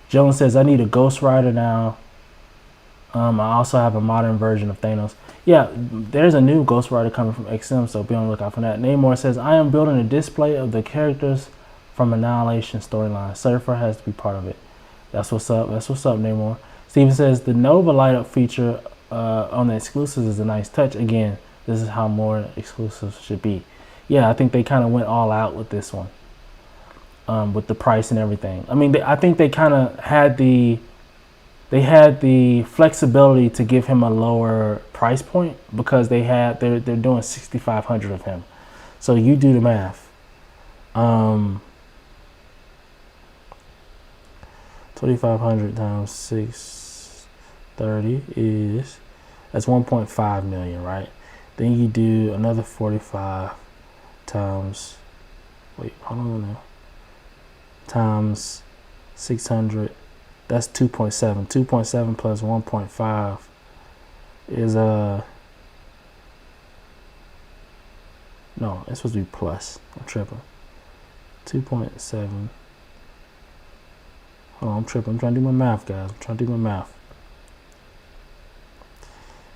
[SPEAKER 1] Jones says, I need a Ghost Rider now. I also have a modern version of Thanos. Yeah, there's a new Ghost Rider coming from XM, so be on the lookout for that. Namor says, I am building a display of the characters from Annihilation storyline. Surfer has to be part of it. That's what's up. That's what's up, Namor. Steven says, the Nova light up feature on the exclusives is a nice touch. Again, this is how more exclusives should be. Yeah, I think they kind of went all out with this one. With the price and everything. I mean, I think they kind of had the flexibility to give him a lower price point because they're doing 6,500 of him. So you do the math. 2,500 times 630 that's 1.5 million, right? Then you do another 45 times. Wait, hold on now. Times 600, that's 2.7. 2.7 plus 1.5 is no, it's supposed to be plus. I'm tripping. 2.7. Oh, I'm tripping. I'm trying to do my math, guys.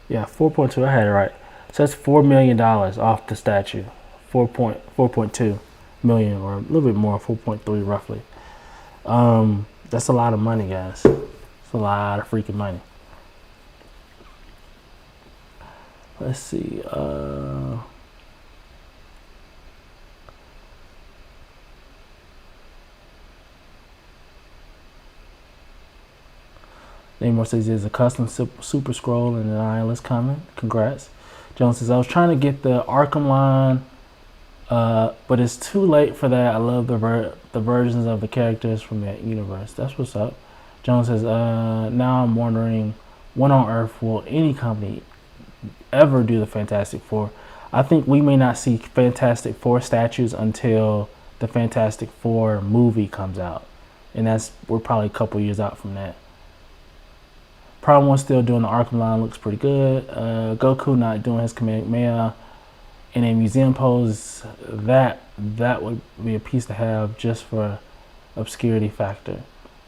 [SPEAKER 1] Yeah, 4.2. I had it right. So that's $4 million off the statue. 4.2 million, or a little bit more, 4.3 roughly. That's a lot of money, guys. It's a lot of freaking money. Let's see. Namor says there's a custom Super Scroll and an Nihilist coming. Congrats. Jones says, I was trying to get the Arkham line, but it's too late for that. I love the versions of the characters from that universe. That's what's up. Jones says, now I'm wondering, when on earth will any company ever do the Fantastic Four? I think we may not see Fantastic Four statues until the Fantastic Four movie comes out. And we're probably a couple years out from that. Problem One still doing the Arkham line, looks pretty good. Goku not doing his Kamehameha in a museum pose, that would be a piece to have just for obscurity factor.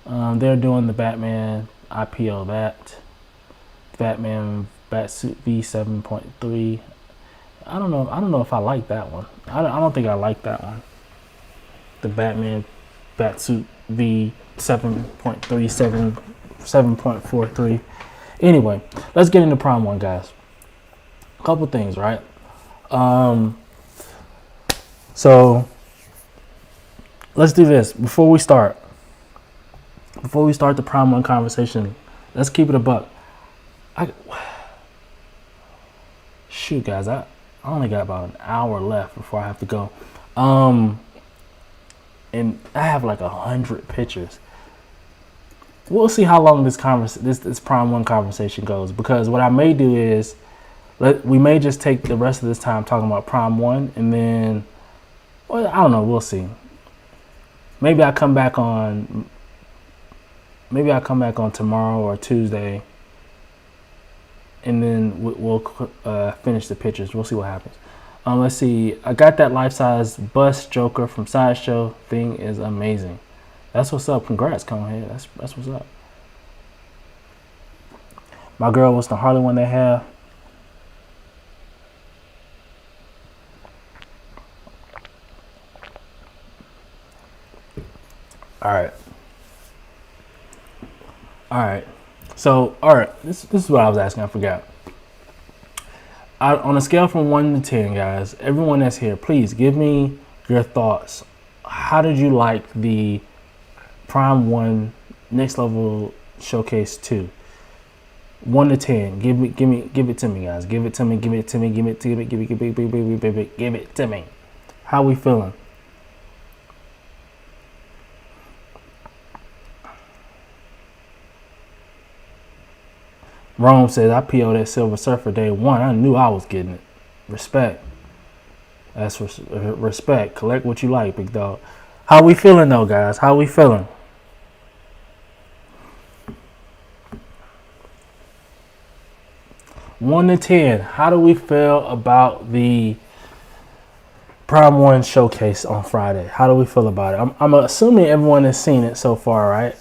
[SPEAKER 1] They're doing the Batman IPO, that Batman Batsuit V7.3. I don't know if I like that one. I don't think I like that one. The Batman Batsuit V7.37 7.43. Anyway, let's get into Prime One, guys. A couple things, right? So let's do this before we start the Prime One conversation. Let's keep it a buck. Shoot, guys, I only got about an hour left before I have to go. And I have like 100 pictures. We'll see how long this Prime One conversation goes, because what I may do is we may just take the rest of this time talking about Prime One, and then, well, I don't know, we'll see. Maybe I come back on tomorrow or Tuesday, and then we'll finish the pictures. We'll see what happens. Let's see. I got that life-size bust Joker from Sideshow. Thing is amazing. That's what's up. Congrats, Conehead. That's what's up. My girl, what's the Harley one they have? All right. All right. So, all right. This is what I was asking. I forgot. On a scale from 1 to 10, guys, everyone that's here, please give me your thoughts. How did you like the Prime 1 Next Level Showcase 2? 1 to 10. Give it to me, guys. Give it to me. Give it to me. How we feeling? Rome says, I PO'd that Silver Surfer day 1. I knew I was getting it. Respect. That's respect. Collect what you like, big dog. How we feeling, though, guys? How we feeling? One to 10. How do we feel about the Prime 1 showcase on Friday? How do we feel about it? I'm assuming everyone has seen it so far, right?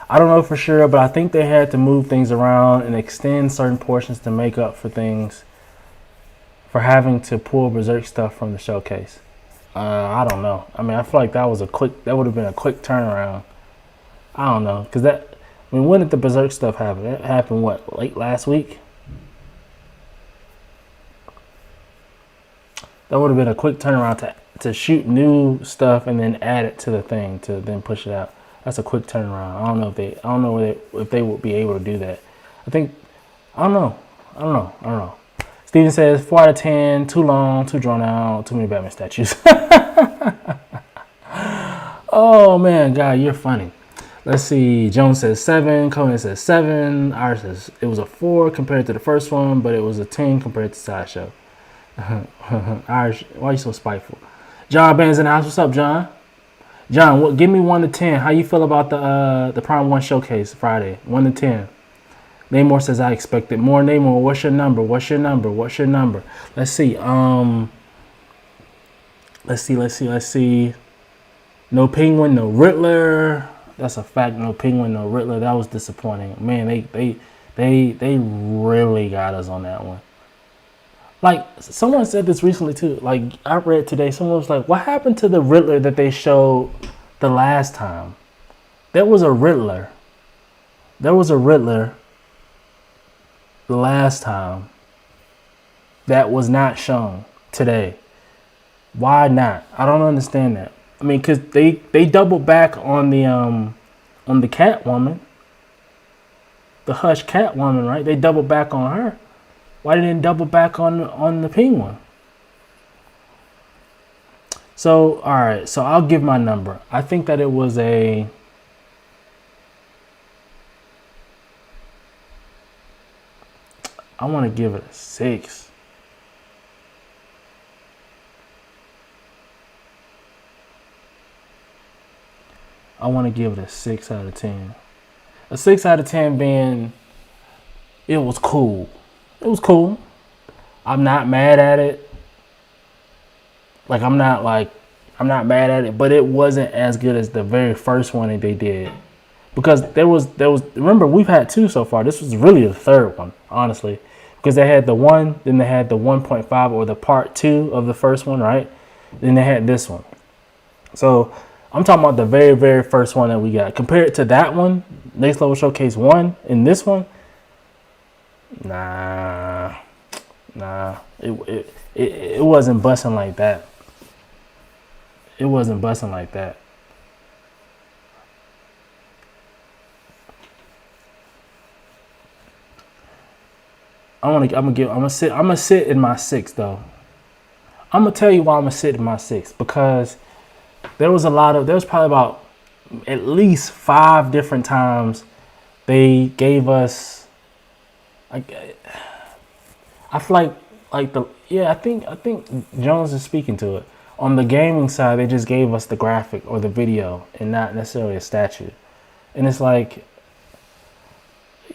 [SPEAKER 1] I don't know for sure, but I think they had to move things around and extend certain portions to make up for things for having to pull Berserk stuff from the showcase. I don't know. I mean, I feel like that would have been a quick turnaround. I don't know, because when did the Berserk stuff happen? It happened, what, late last week? That would have been a quick turnaround to shoot new stuff and then add it to the thing to then push it out. That's a quick turnaround. I don't know if they would be able to do that. I don't know. Steven says 4 out of 10, too long, too drawn out, too many Batman statues. Oh man, God, you're funny. Let's see. Jones says 7. Conan says 7. Iris says it was a 4 compared to the first one, but it was a 10 compared to Sideshow. Irish, why are you so spiteful? John Ben's in the house. What's up, John? John, give me 1 to 10. How you feel about the Prime 1 showcase Friday? 1 to 10. Namor says I expected more. Namor, what's your number? Let's see. Let's see. No Penguin, no Riddler. That's a fact. No Penguin, no Riddler. That was disappointing. Man, they really got us on that one. Like, someone said this recently, too. Like, I read today, someone was like, what happened to the Riddler that they showed the last time? There was a Riddler the last time that was not shown today. Why not? I don't understand that. I mean, because they doubled back on the Catwoman. The Hush Catwoman, right? They doubled back on her. Why didn't they double back on the Penguin? So, all right. So I'll give my number. I think that it was I want to give it a 6. I want to give it a 6 out of 10. A 6 out of 10 being, it was cool. It was cool. I'm not mad at it. I'm not mad at it, but it wasn't as good as the very first one that they did. Because there was remember, we've had 2 so far. This was really the third one, honestly. Because they had the 1, then they had the 1.5 or the part 2 of the first one, right? Then they had this one. So I'm talking about the very, very first one that we got. Compared to that one, Next Level Showcase 1 and this one, Nah. It wasn't busting like that. It wasn't busting like that. I'm gonna sit in my 6 though. I'm gonna tell you why I'm gonna sit in my 6, because there was probably about at least 5 different times they gave us. I feel I think Jones is speaking to it. On the gaming side, they just gave us the graphic or the video and not necessarily a statue. And it's like,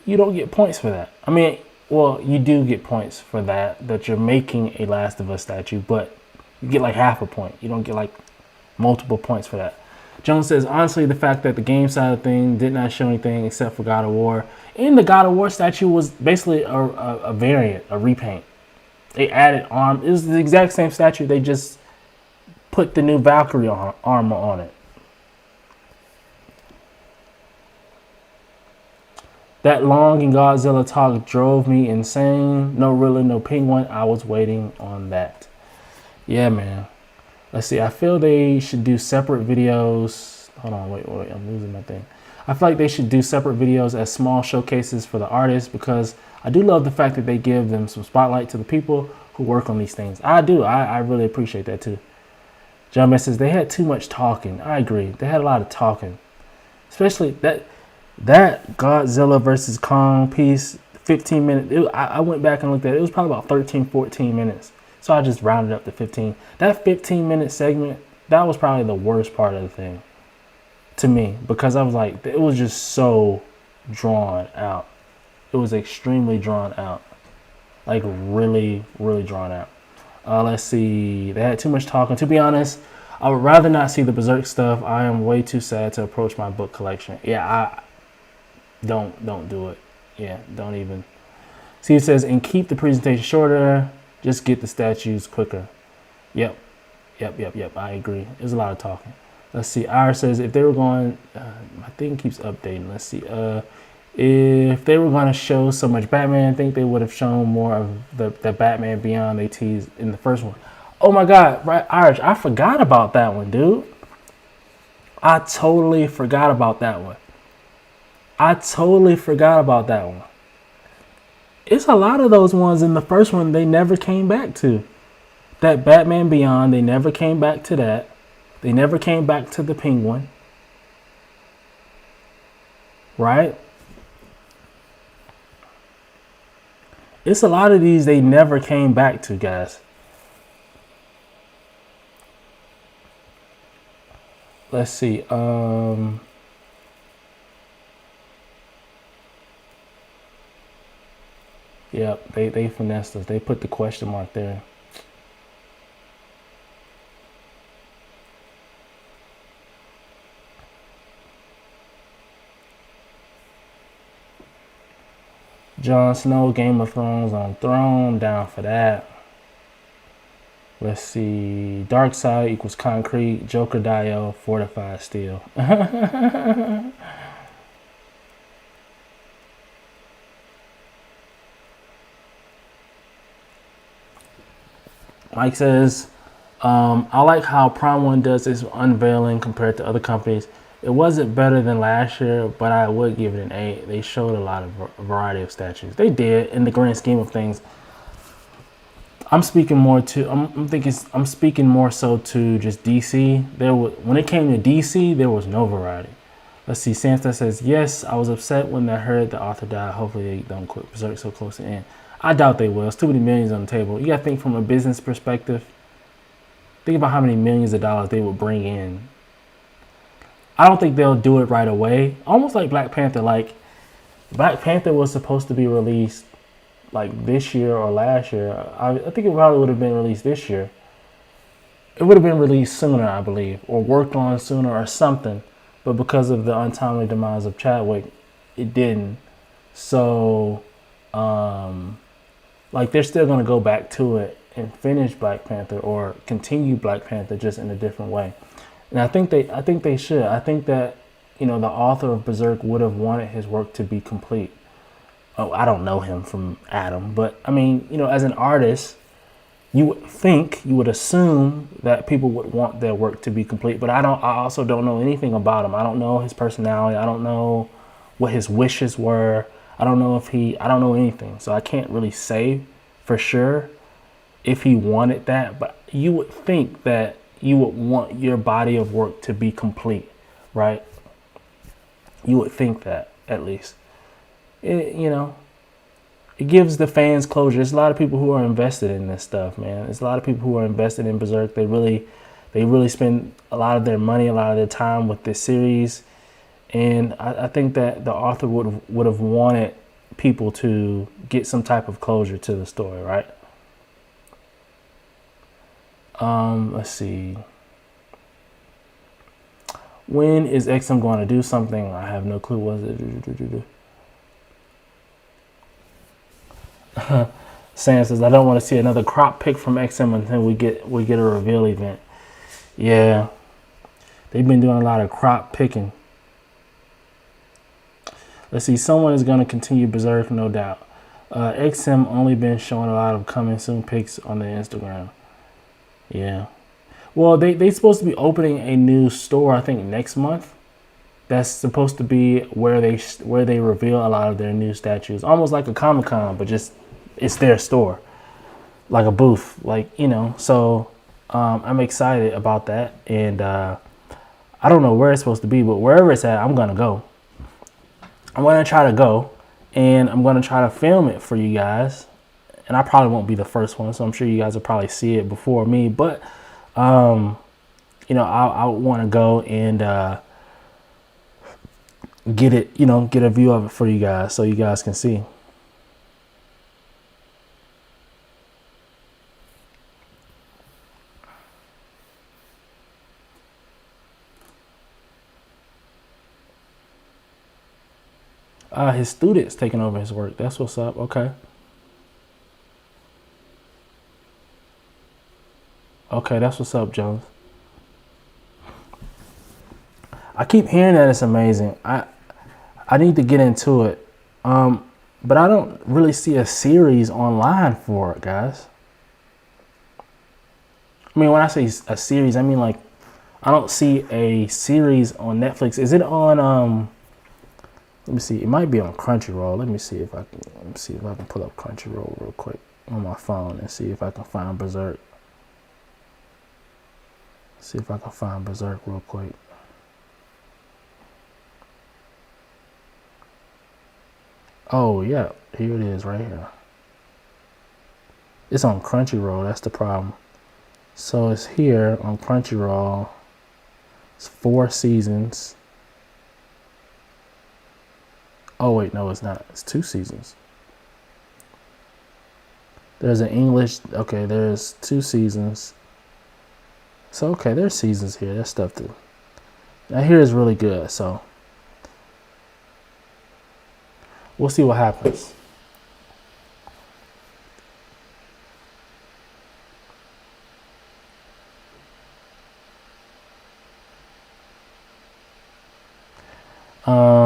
[SPEAKER 1] you don't get points for that. I mean, well, you do get points for that you're making a Last of Us statue, but you get like half a point. You don't get like multiple points for that. Jones says, honestly, the fact that the game side of thing did not show anything except for God of War. And the God of War statue was basically a variant, a repaint. They added arm. It was the exact same statue. They just put the new Valkyrie armor on it. That long in Godzilla talk drove me insane. No Riddler, no Penguin. I was waiting on that. Yeah, man. Let's see. I feel they should do separate videos. Hold on, wait. I'm losing my thing. I feel like they should do separate videos as small showcases for the artists, because I do love the fact that they give them some spotlight to the people who work on these things. I do. I really appreciate that too. John says they had too much talking. I agree. They had a lot of talking, especially that Godzilla versus Kong piece, 15 minutes. I went back and looked at it. It was probably about 13, 14 minutes. So I just rounded up to 15. That 15-minute segment, that was probably the worst part of the thing to me, because I was like, it was just so drawn out. It was extremely drawn out. Like really, really drawn out. Let's see. They had too much talking. To be honest, I would rather not see the Berserk stuff. I am way too sad to approach my book collection. Yeah, don't do it. Yeah, don't even. See, it says, and keep the presentation shorter. Just get the statues quicker. Yep. I agree. There's a lot of talking. Let's see. Ira says, if they were going, my thing keeps updating. Let's see. If they were going to show so much Batman, I think they would have shown more of the Batman Beyond they teased in the first one. Oh my God, right, Irish, I forgot about that one, dude. I totally forgot about that one. It's a lot of those ones in the first one they never came back to. That Batman Beyond, they never came back to that. They never came back to the Penguin. Right? It's a lot of these they never came back to, guys. Let's see. Yep, they finessed us. They put the question mark there. Jon Snow, Game of Thrones on Throne, down for that. Let's see. Dark Side equals concrete. Joker Dio, fortified steel. Mike says, I like how Prime 1 does this unveiling compared to other companies. It wasn't better than last year, but I would give it an 8. They showed a lot of variety of statues. They did, in the grand scheme of things. I'm speaking more so to just DC. When it came to DC, there was no variety. Let's see. Santa says, yes, I was upset when I heard the author died. Hopefully they don't quit Berserk so close to the end. I doubt they will. It's too many millions on the table. You got to think from a business perspective. Think about how many millions of dollars they would bring in. I don't think they'll do it right away. Almost like Black Panther. Like, Black Panther was supposed to be released like this year or last year. I think it probably would have been released this year. It would have been released sooner, I believe, or worked on sooner or something. But because of the untimely demise of Chadwick, it didn't. So, like, they're still going to go back to it and finish Black Panther or continue Black Panther just in a different way. And I think they should. I think that, the author of Berserk would have wanted his work to be complete. Oh, I don't know him from Adam, but I mean, as an artist, you would assume that people would want their work to be complete, but I also don't know anything about him. I don't know his personality. I don't know what his wishes were. I don't know anything. So I can't really say for sure if he wanted that, but you would think that you would want your body of work to be complete, right? You would think that, at least. It gives the fans closure. There's a lot of people who are invested in this stuff, man. There's a lot of people who are invested in Berserk. They really spend a lot of their money, a lot of their time with this series. And I think that the author would have wanted people to get some type of closure to the story, right? Let's see. When is XM going to do something? I have no clue. Was it? Sam says, I don't want to see another crop pick from XM until we get a reveal event. Yeah, they've been doing a lot of crop picking. Let's see, someone is going to continue Berserk, no doubt. XM only been showing a lot of coming soon pics on the Instagram. Yeah. Well, they supposed to be opening a new store, I think, next month. That's supposed to be where they reveal a lot of their new statues. Almost like a Comic-Con, but just it's their store. Like a booth. So I'm excited about that. And I don't know where it's supposed to be, but wherever it's at, I'm going to go. I'm going to try to go, and I'm going to try to film it for you guys. And I probably won't be the first one, so I'm sure you guys will probably see it before me. But, I want to go and get it, get a view of it for you guys so you guys can see. His students taking over his work. That's what's up. Okay. Okay, that's what's up, Jones. I keep hearing that it's amazing. I need to get into it. But I don't really see a series online for it, guys. I mean, when I say a series, I mean like I don't see a series on Netflix. Is it on let me see. It might be on Crunchyroll. Let me see if I can pull up Crunchyroll real quick on my phone and see if I can find Berserk. See if I can find Berserk real quick. Oh yeah, here it is right here. It's on Crunchyroll. That's the problem. So it's here on Crunchyroll. It's 4 seasons. Oh wait, no, it's not. It's 2 seasons. There's an English. Okay, there's 2 seasons. So okay, there's seasons here. There's stuff to. Now here is really good. So we'll see what happens.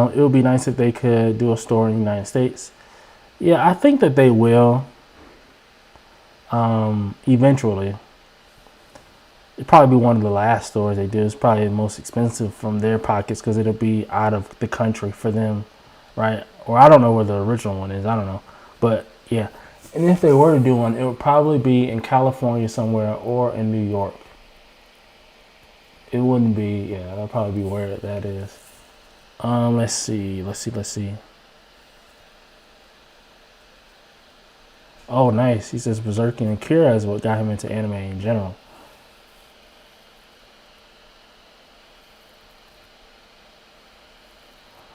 [SPEAKER 1] It would be nice if they could do a store in the United States. Yeah, I think that they will. Eventually. It'd probably be one of the last stores they do. It's probably the most expensive from their pockets because it'll be out of the country for them, right? Or I don't know where the original one is. I don't know. But yeah. And if they were to do one, it would probably be in California somewhere or in New York. It wouldn't be, yeah, that'll probably be where that is. Let's see. Oh, nice. He says Berserk and Akira is what got him into anime in general.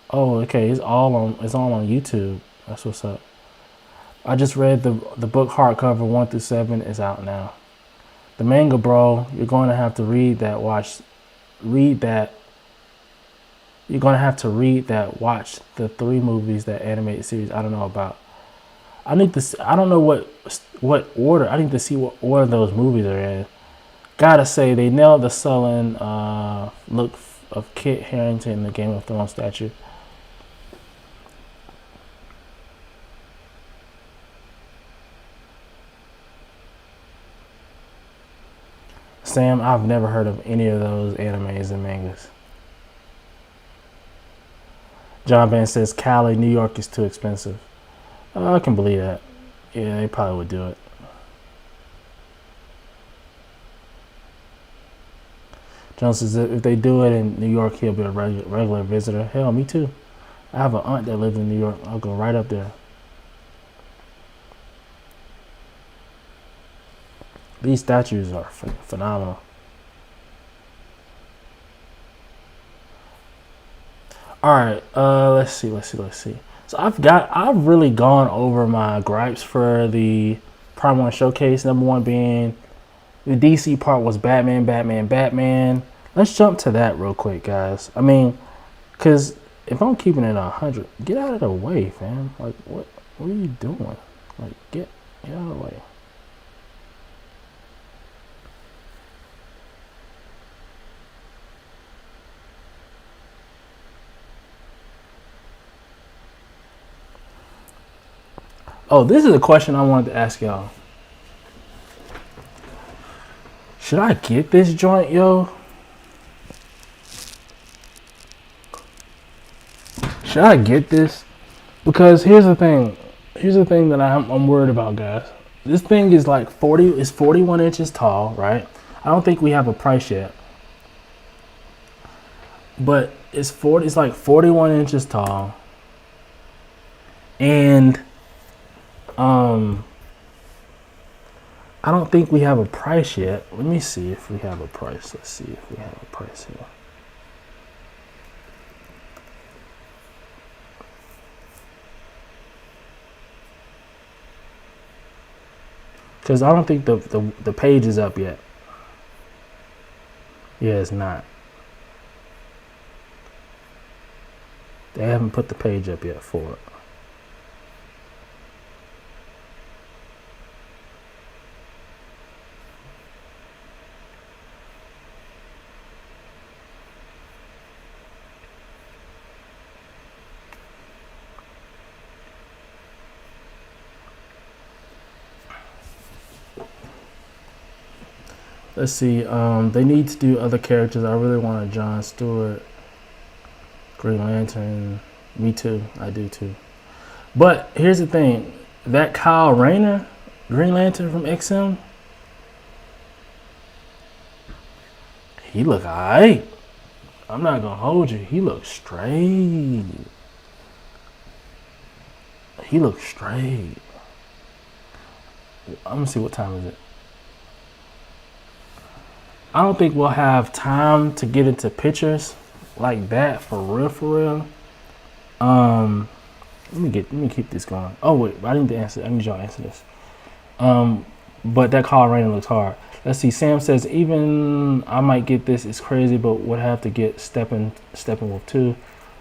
[SPEAKER 1] Oh, okay. It's all on YouTube. That's what's up. I just read the book hardcover 1 through 7 is out now. The manga, bro, you're going to have to read that. Watch the 3 movies, that animated series. I don't know about. I don't know what order. I need to see what order those movies are in. Gotta say, they nailed the sullen look of Kit Harington in the Game of Thrones statue. Sam, I've never heard of any of those animes and mangas. John Ben says Cali, New York is too expensive. I can believe that. Yeah, they probably would do it. John says if they do it in New York, he'll be a regular visitor. Hell, me too. I have an aunt that lives in New York. I'll go right up there. These statues are phenomenal. All right, let's see. So I've really gone over my gripes for the Prime 1 Showcase. Number 1 being the DC part was Batman. Let's jump to that real quick, guys. I mean, because if I'm keeping it 100, get out of the way, fam. Like, what are you doing? Like, get out of the way. Oh, this is a question I wanted to ask y'all. Should I get this joint, yo? Should I get this? Because here's the thing. Here's the thing that I'm worried about, guys. This thing is like 41 inches tall, right? I don't think we have a price yet. But it's like 41 inches tall. And I don't think we have a price yet. Let me see if we have a price. Let's see if we have a price here. Because I don't think the page is up yet. Yeah, it's not. They haven't put the page up yet for it. Let's see. They need to do other characters. I really want a John Stewart, Green Lantern. Me too. I do too. But here's the thing. That Kyle Rayner, Green Lantern from XM, he look alright. I'm not gonna hold you. He looks straight. He looks straight. I'm gonna see what time is it. I don't think we'll have time to get into pictures like that for real. Let me keep this going. Oh wait, I need to answer. I need y'all to answer this. But that Kyle Rayner looks hard. Let's see. Sam says even I might get this. It's crazy, but would have to get Steppenwolf too.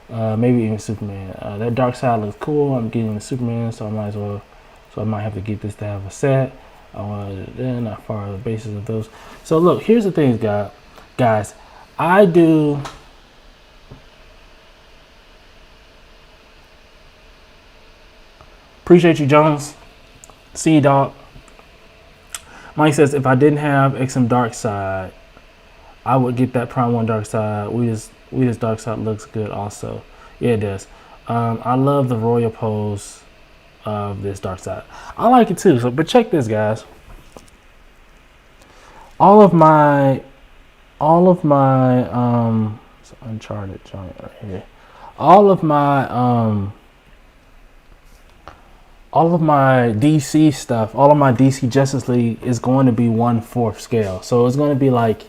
[SPEAKER 1] Maybe even Superman. That Dark Side looks cool. I'm getting the Superman, so I might as well. So I might have to get this to have a set. Then not far the basis of those. So look, here's the thing, guys. I do. Appreciate you, Jones. See you, dog. Mike says if I didn't have XM Dark Side, I would get that Prime 1 Dark Side. We just Dark Side looks good also. Yeah, it does. I love the royal pose of this Dark Side. I like it too. So, but check this, guys. All of my it's Uncharted joint right here. All of my DC stuff, all of my DC Justice League is going to be 1/4 scale. So it's going to be like,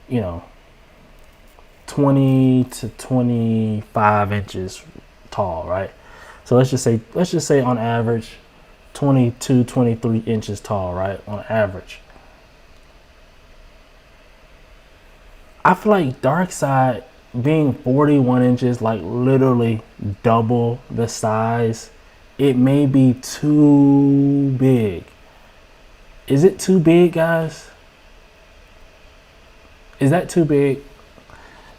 [SPEAKER 1] 20 to 25 inches tall, right? So let's just say on average 22, 23 inches tall, right? On average. I feel like Darkseid being 41 inches, like literally double the size, it may be too big. Is it too big, guys? Is that too big?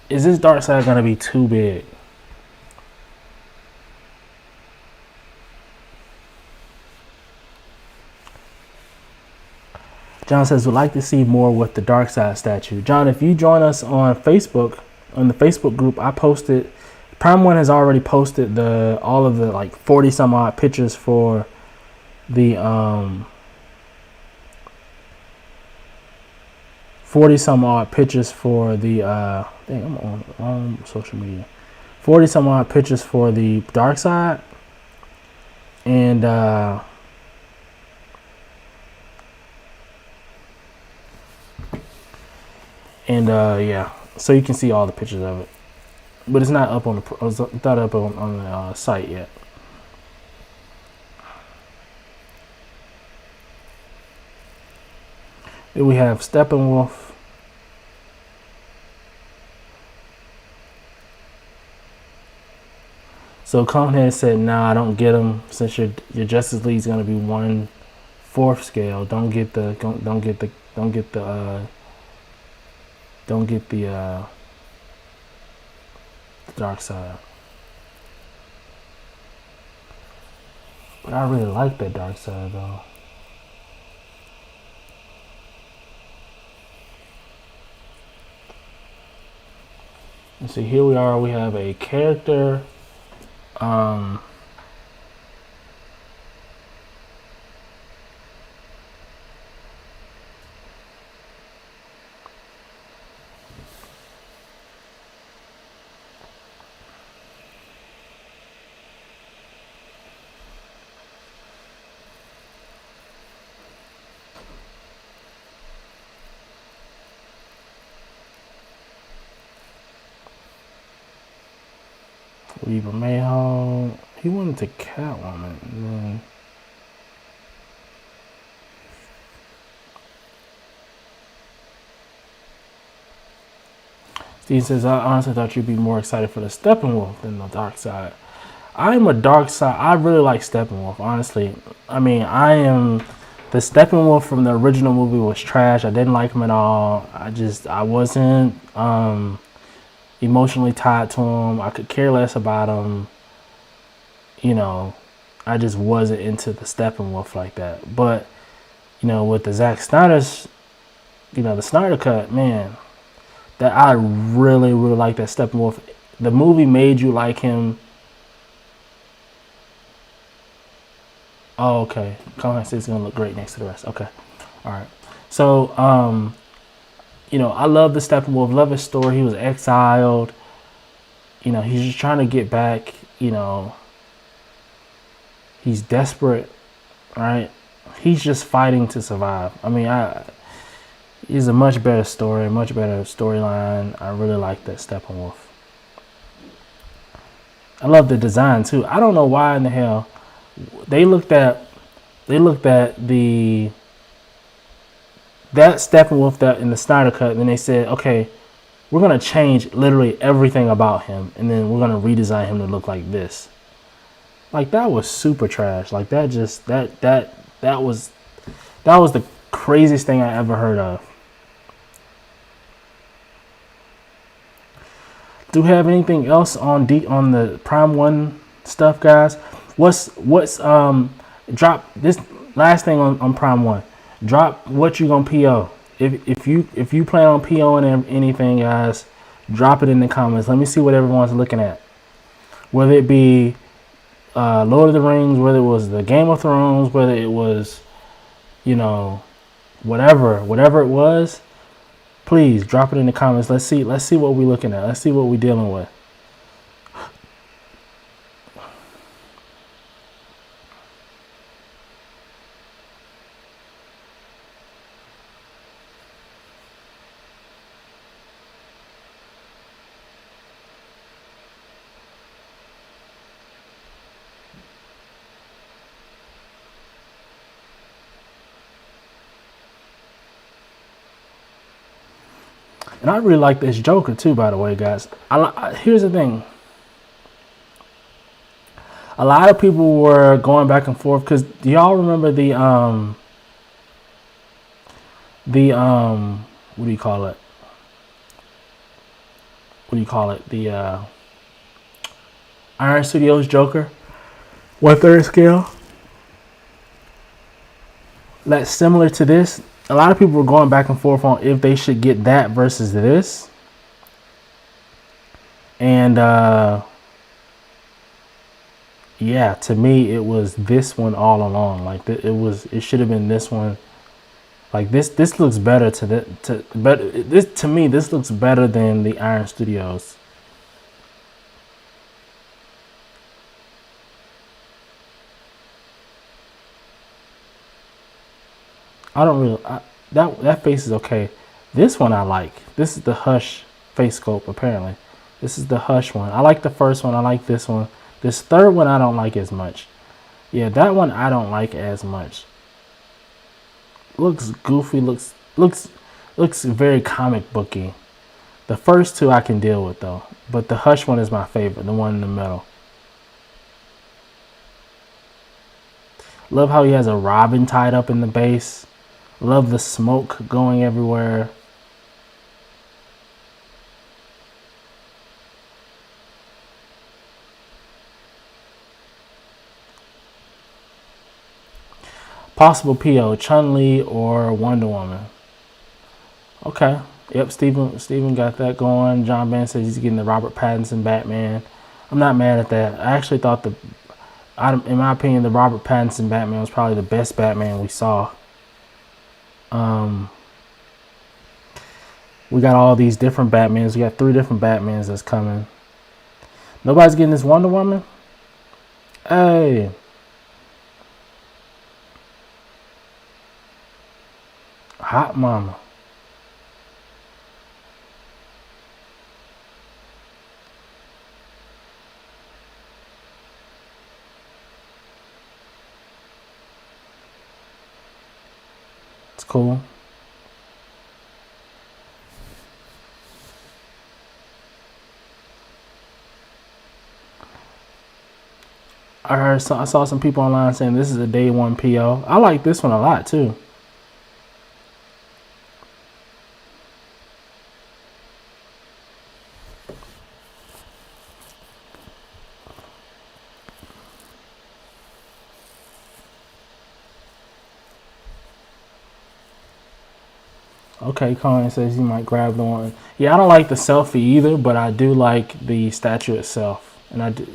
[SPEAKER 1] Is this Darkseid gonna be too big? John says, would like to see more with the Darkseid statue. John, if you join us on Facebook, on the Facebook group, I posted, Prime 1 has already posted all of the like 40 some odd pictures for the 40 some odd pictures for the dang, I'm on the wrong social media. 40 some odd pictures for the Darkseid. And yeah, so you can see all the pictures of it, but it's not up on the site yet. Then we have Steppenwolf. So Conehead said, "Nah, I don't get them. Since your Justice League is gonna be 1/4 scale, don't get the Darkseid." But I really like that dark side though. And see, here we are. We have a character. Reba Mayhem. He went into Catwoman. And then Steve says, I honestly thought you'd be more excited for the Steppenwolf than the dark side. I'm a dark side. I really like Steppenwolf, honestly. I mean, I am. The Steppenwolf from the original movie was trash. I didn't like him at all. I wasn't emotionally tied to him. I could care less about him. You know, I just wasn't into the Steppenwolf like that. But, you know, with the Zack Snyder's, you know, the Snyder Cut, man, that I really, really like that Steppenwolf. The movie made you like him. Oh, okay. Comment says it's gonna look great next to the rest. Okay. All right. So, you know, I love the Steppenwolf, love his story. He was exiled. You know, he's just trying to get back, you know. He's desperate, right? He's just fighting to survive. I mean, it's a much better story, much better storyline. I really like that Steppenwolf. I love the design too. I don't know why in the hell they looked at that Steppenwolf that in the Snyder Cut, and then they said, okay, we're gonna change literally everything about him, and then we're gonna redesign him to look like this. Like that was super trash. Like that was the craziest thing I ever heard of. Do we have anything else on the Prime 1 stuff, guys? What's drop this last thing on Prime 1. Drop what you gonna PO. If you plan on POing anything, guys, drop it in the comments. Let me see what everyone's looking at. Whether it be Lord of the Rings, whether it was the Game of Thrones, whether it was, you know, whatever it was, please drop it in the comments. Let's see what we're looking at. Let's see what we're dealing with. And I really like this Joker too, by the way, guys. Here's the thing. A lot of people were going back and forth because do y'all remember the what do you call it? What do you call it? The Iron Studios Joker, 1/3 scale. That's similar to this. A lot of people were going back and forth on if they should get that versus this. And yeah, to me it was this one all along. Like it should have been this one. Like this looks better to me this looks better than the Iron Studios. I don't really that face is okay. This one I like. This is the Hush face sculpt apparently. This is the Hush one. I like the first one. I like this one. This third one I don't like as much. Yeah, that one I don't like as much. Looks goofy. Looks very comic booky. The first two I can deal with though, but the Hush one is my favorite. The one in the middle. Love how he has a Robin tied up in the base. Love the smoke going everywhere. Possible PO, Chun-Li or Wonder Woman. Okay. Yep, Steven got that going. John Ben says he's getting the Robert Pattinson Batman. I'm not mad at that. I actually thought in my opinion, the Robert Pattinson Batman was probably the best Batman we saw. We got all these different Batmans. We got 3 different Batmans that's coming. Nobody's getting this Wonder Woman? Hey. Hot mama. It's cool. I saw some people online saying this is a day 1 PO. I like this one a lot too. Okay, Colin says he might grab the one. Yeah, I don't like the selfie either, but I do like the statue itself. And I do,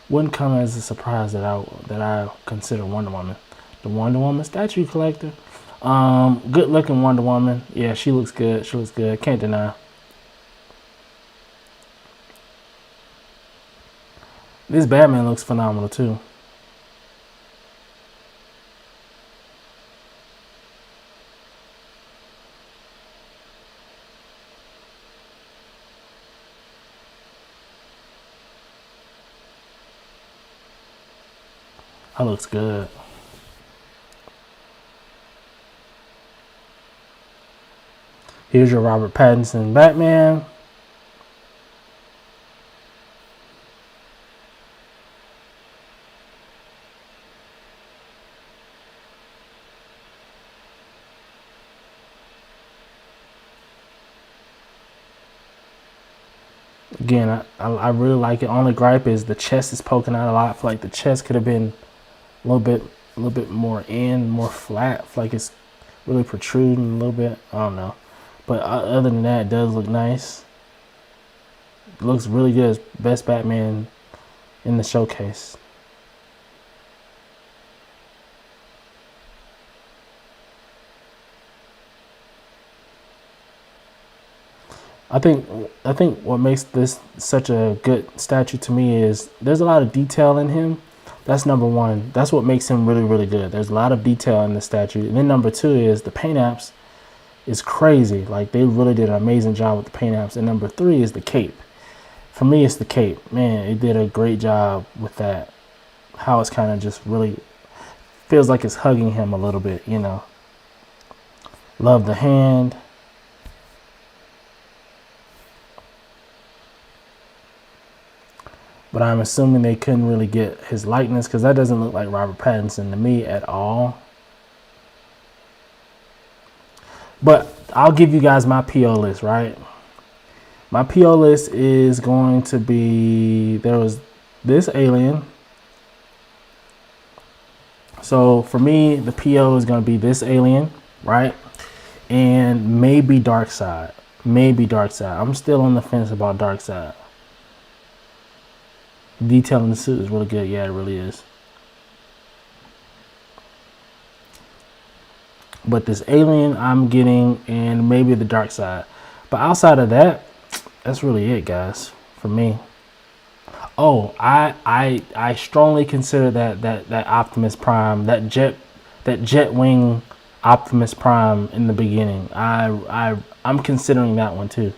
[SPEAKER 1] wouldn't come as a surprise that I consider Wonder Woman. The Wonder Woman statue collector. Good looking Wonder Woman. Yeah, she looks good. She looks good. Can't deny. This Batman looks phenomenal too. That looks good. Here's your Robert Pattinson Batman. Again, I really like it. Only gripe is the chest is poking out a lot. I feel like the chest could have been a little bit more more flat. I feel like it's really protruding a little bit. I don't know. But other than that, it does look nice. It looks really good. It's best Batman in the showcase. I think what makes this such a good statue to me is there's a lot of detail in him. That's number one. That's what makes him really, really good. There's a lot of detail in the statue. And then number 2 is the paint apps is crazy. Like, they really did an amazing job with the paint apps. And number 3 is the cape. For me, it's the cape. Man, it did a great job with that. How it's kind of just really feels like it's hugging him a little bit, Love the hand. But I'm assuming they couldn't really get his likeness because that doesn't look like Robert Pattinson to me at all. But I'll give you guys my PO list, right? My PO list is going to be, there was this alien. So for me, the PO is going to be this alien, right? And maybe Darkseid. Maybe Darkseid. I'm still on the fence about Darkseid. Detail in the suit is really good. Yeah, it really is. But this alien I'm getting, and maybe the Darkseid. But outside of that, that's really it, guys, for me. Oh, I strongly consider that Optimus Prime, that jet wing Optimus Prime in the beginning. I'm considering that one too.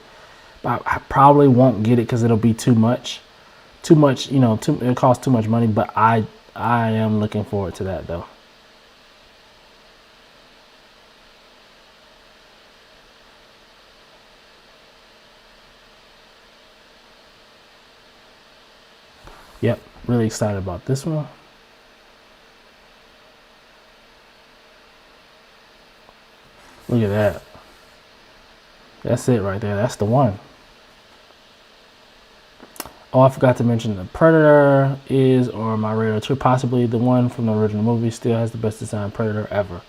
[SPEAKER 1] But I probably won't get it because it'll be too much. It costs too much money, but I am looking forward to that though. Yep, really excited about this one. Look at that. That's it right there. That's the one. Oh, I forgot to mention the Predator is on my radar too. Possibly the one from the original movie still has the best design Predator ever.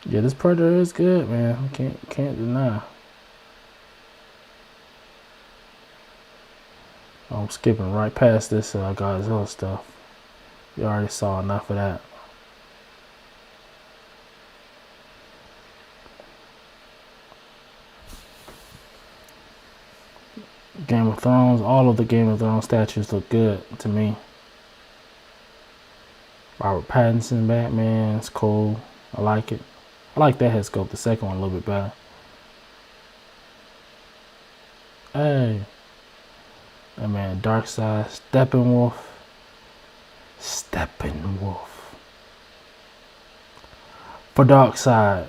[SPEAKER 1] Yeah, this Predator is good, man. Can't deny. I'm skipping right past this Godzilla stuff. You already saw enough of that. Game of Thrones, all of the Game of Thrones statues look good to me. Robert Pattinson, Batman, it's cool. I like it. I like that head sculpt, the second one a little bit better. Hey. That man, Darkseid, Steppenwolf. Steppenwolf. For Darkseid.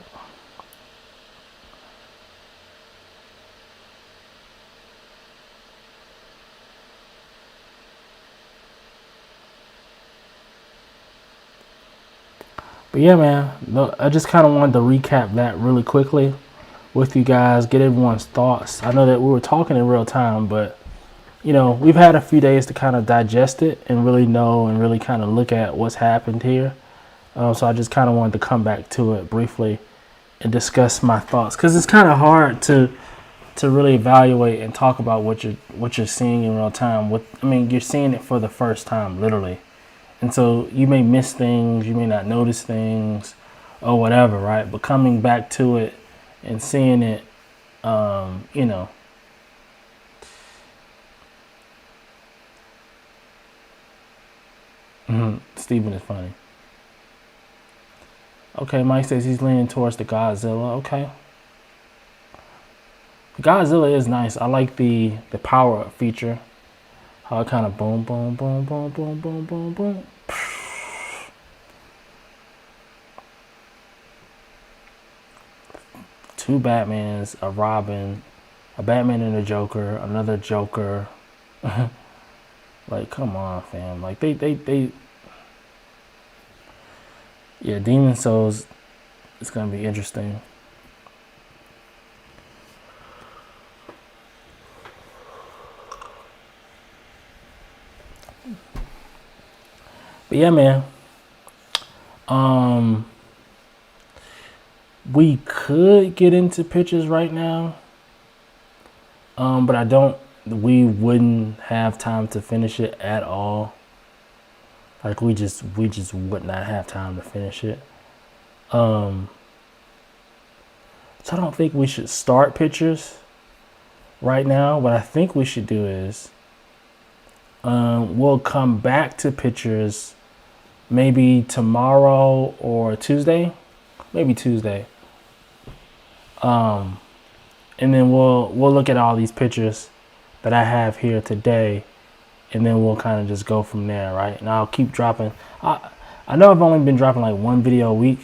[SPEAKER 1] But yeah, man, I just kind of wanted to recap that really quickly with you guys, get everyone's thoughts. I know that we were talking in real time, but you know, we've had a few days to kind of digest it and really know and really kind of look at what's happened here. So I just kind of wanted to come back to it briefly and discuss my thoughts, because it's kind of hard to really evaluate and talk about what you're seeing in real time. You're seeing it for the first time, literally. And so you may miss things, you may not notice things or whatever, right? But coming back to it and seeing it, you know. Steven is funny. Okay, Mike says he's leaning towards the Godzilla. Okay. Godzilla is nice. I like the power up feature. How it kind of boom, boom, boom, boom, boom, boom, boom, boom. Two Batmans, a Robin, a Batman and a Joker, another Joker. Like, come on, fam. Like, they yeah, Demon Souls is gonna be interesting. But yeah, man. We could get into pictures right now. But we wouldn't have time to finish it at all. Like we just would not have time to finish it. So I don't think we should start pictures right now. What I think we should do is we'll come back to pictures maybe tomorrow or Tuesday. Maybe Tuesday. And then we'll look at all these pictures that I have here today, and then we'll kind of just go from there, right? And I'll keep dropping. I know I've only been dropping like one video a week.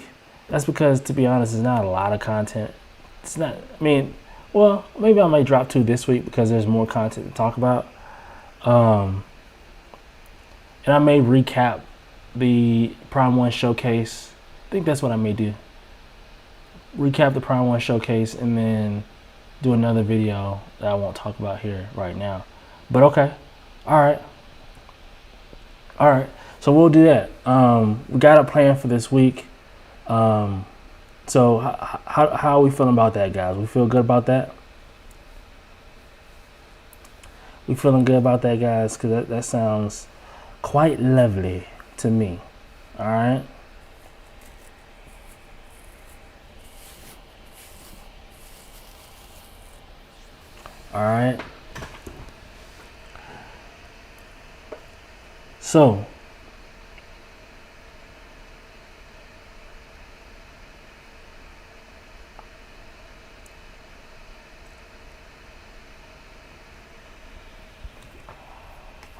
[SPEAKER 1] That's because, to be honest, it's not a lot of content. It's not, well, maybe I might drop 2 this week because there's more content to talk about. And I may recap the Prime 1 showcase. I think that's what I may do. Recap the Prime 1 showcase and then do another video that I won't talk about here right now. But okay. Alright. So we'll do that. We got a plan for this week. So how are we feeling about that, guys? We feel good about that? We feeling good about that, guys? Because that sounds quite lovely to me. Alright. Alright. So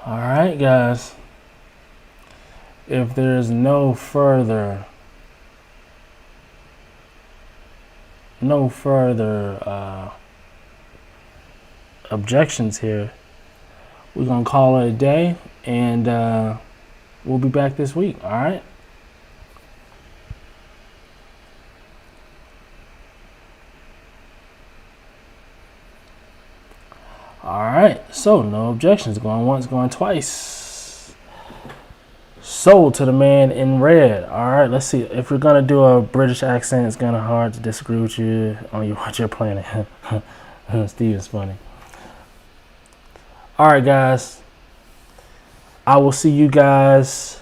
[SPEAKER 1] alright, guys. If there's no further objections here, we're gonna call it a day, and we'll be back this week. All right. All right. So no objections. Going once, going twice. Sold to the man in red. All right. Let's see. If we're gonna do a British accent, it's kind of hard to disagree with you on what you're planning. Steve is funny. All right, guys. I will see you guys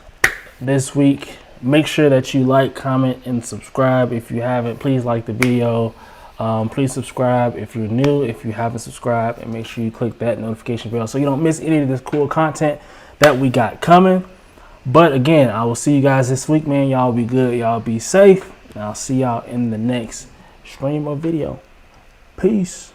[SPEAKER 1] this week. Make sure that you like, comment, and subscribe. If you haven't, please like the video. Please subscribe if you're new, if you haven't subscribed, and make sure you click that notification bell so you don't miss any of this cool content that we got coming. But again, I will see you guys this week, man. Y'all be good. Y'all be safe. And I'll see y'all in the next stream or video. Peace.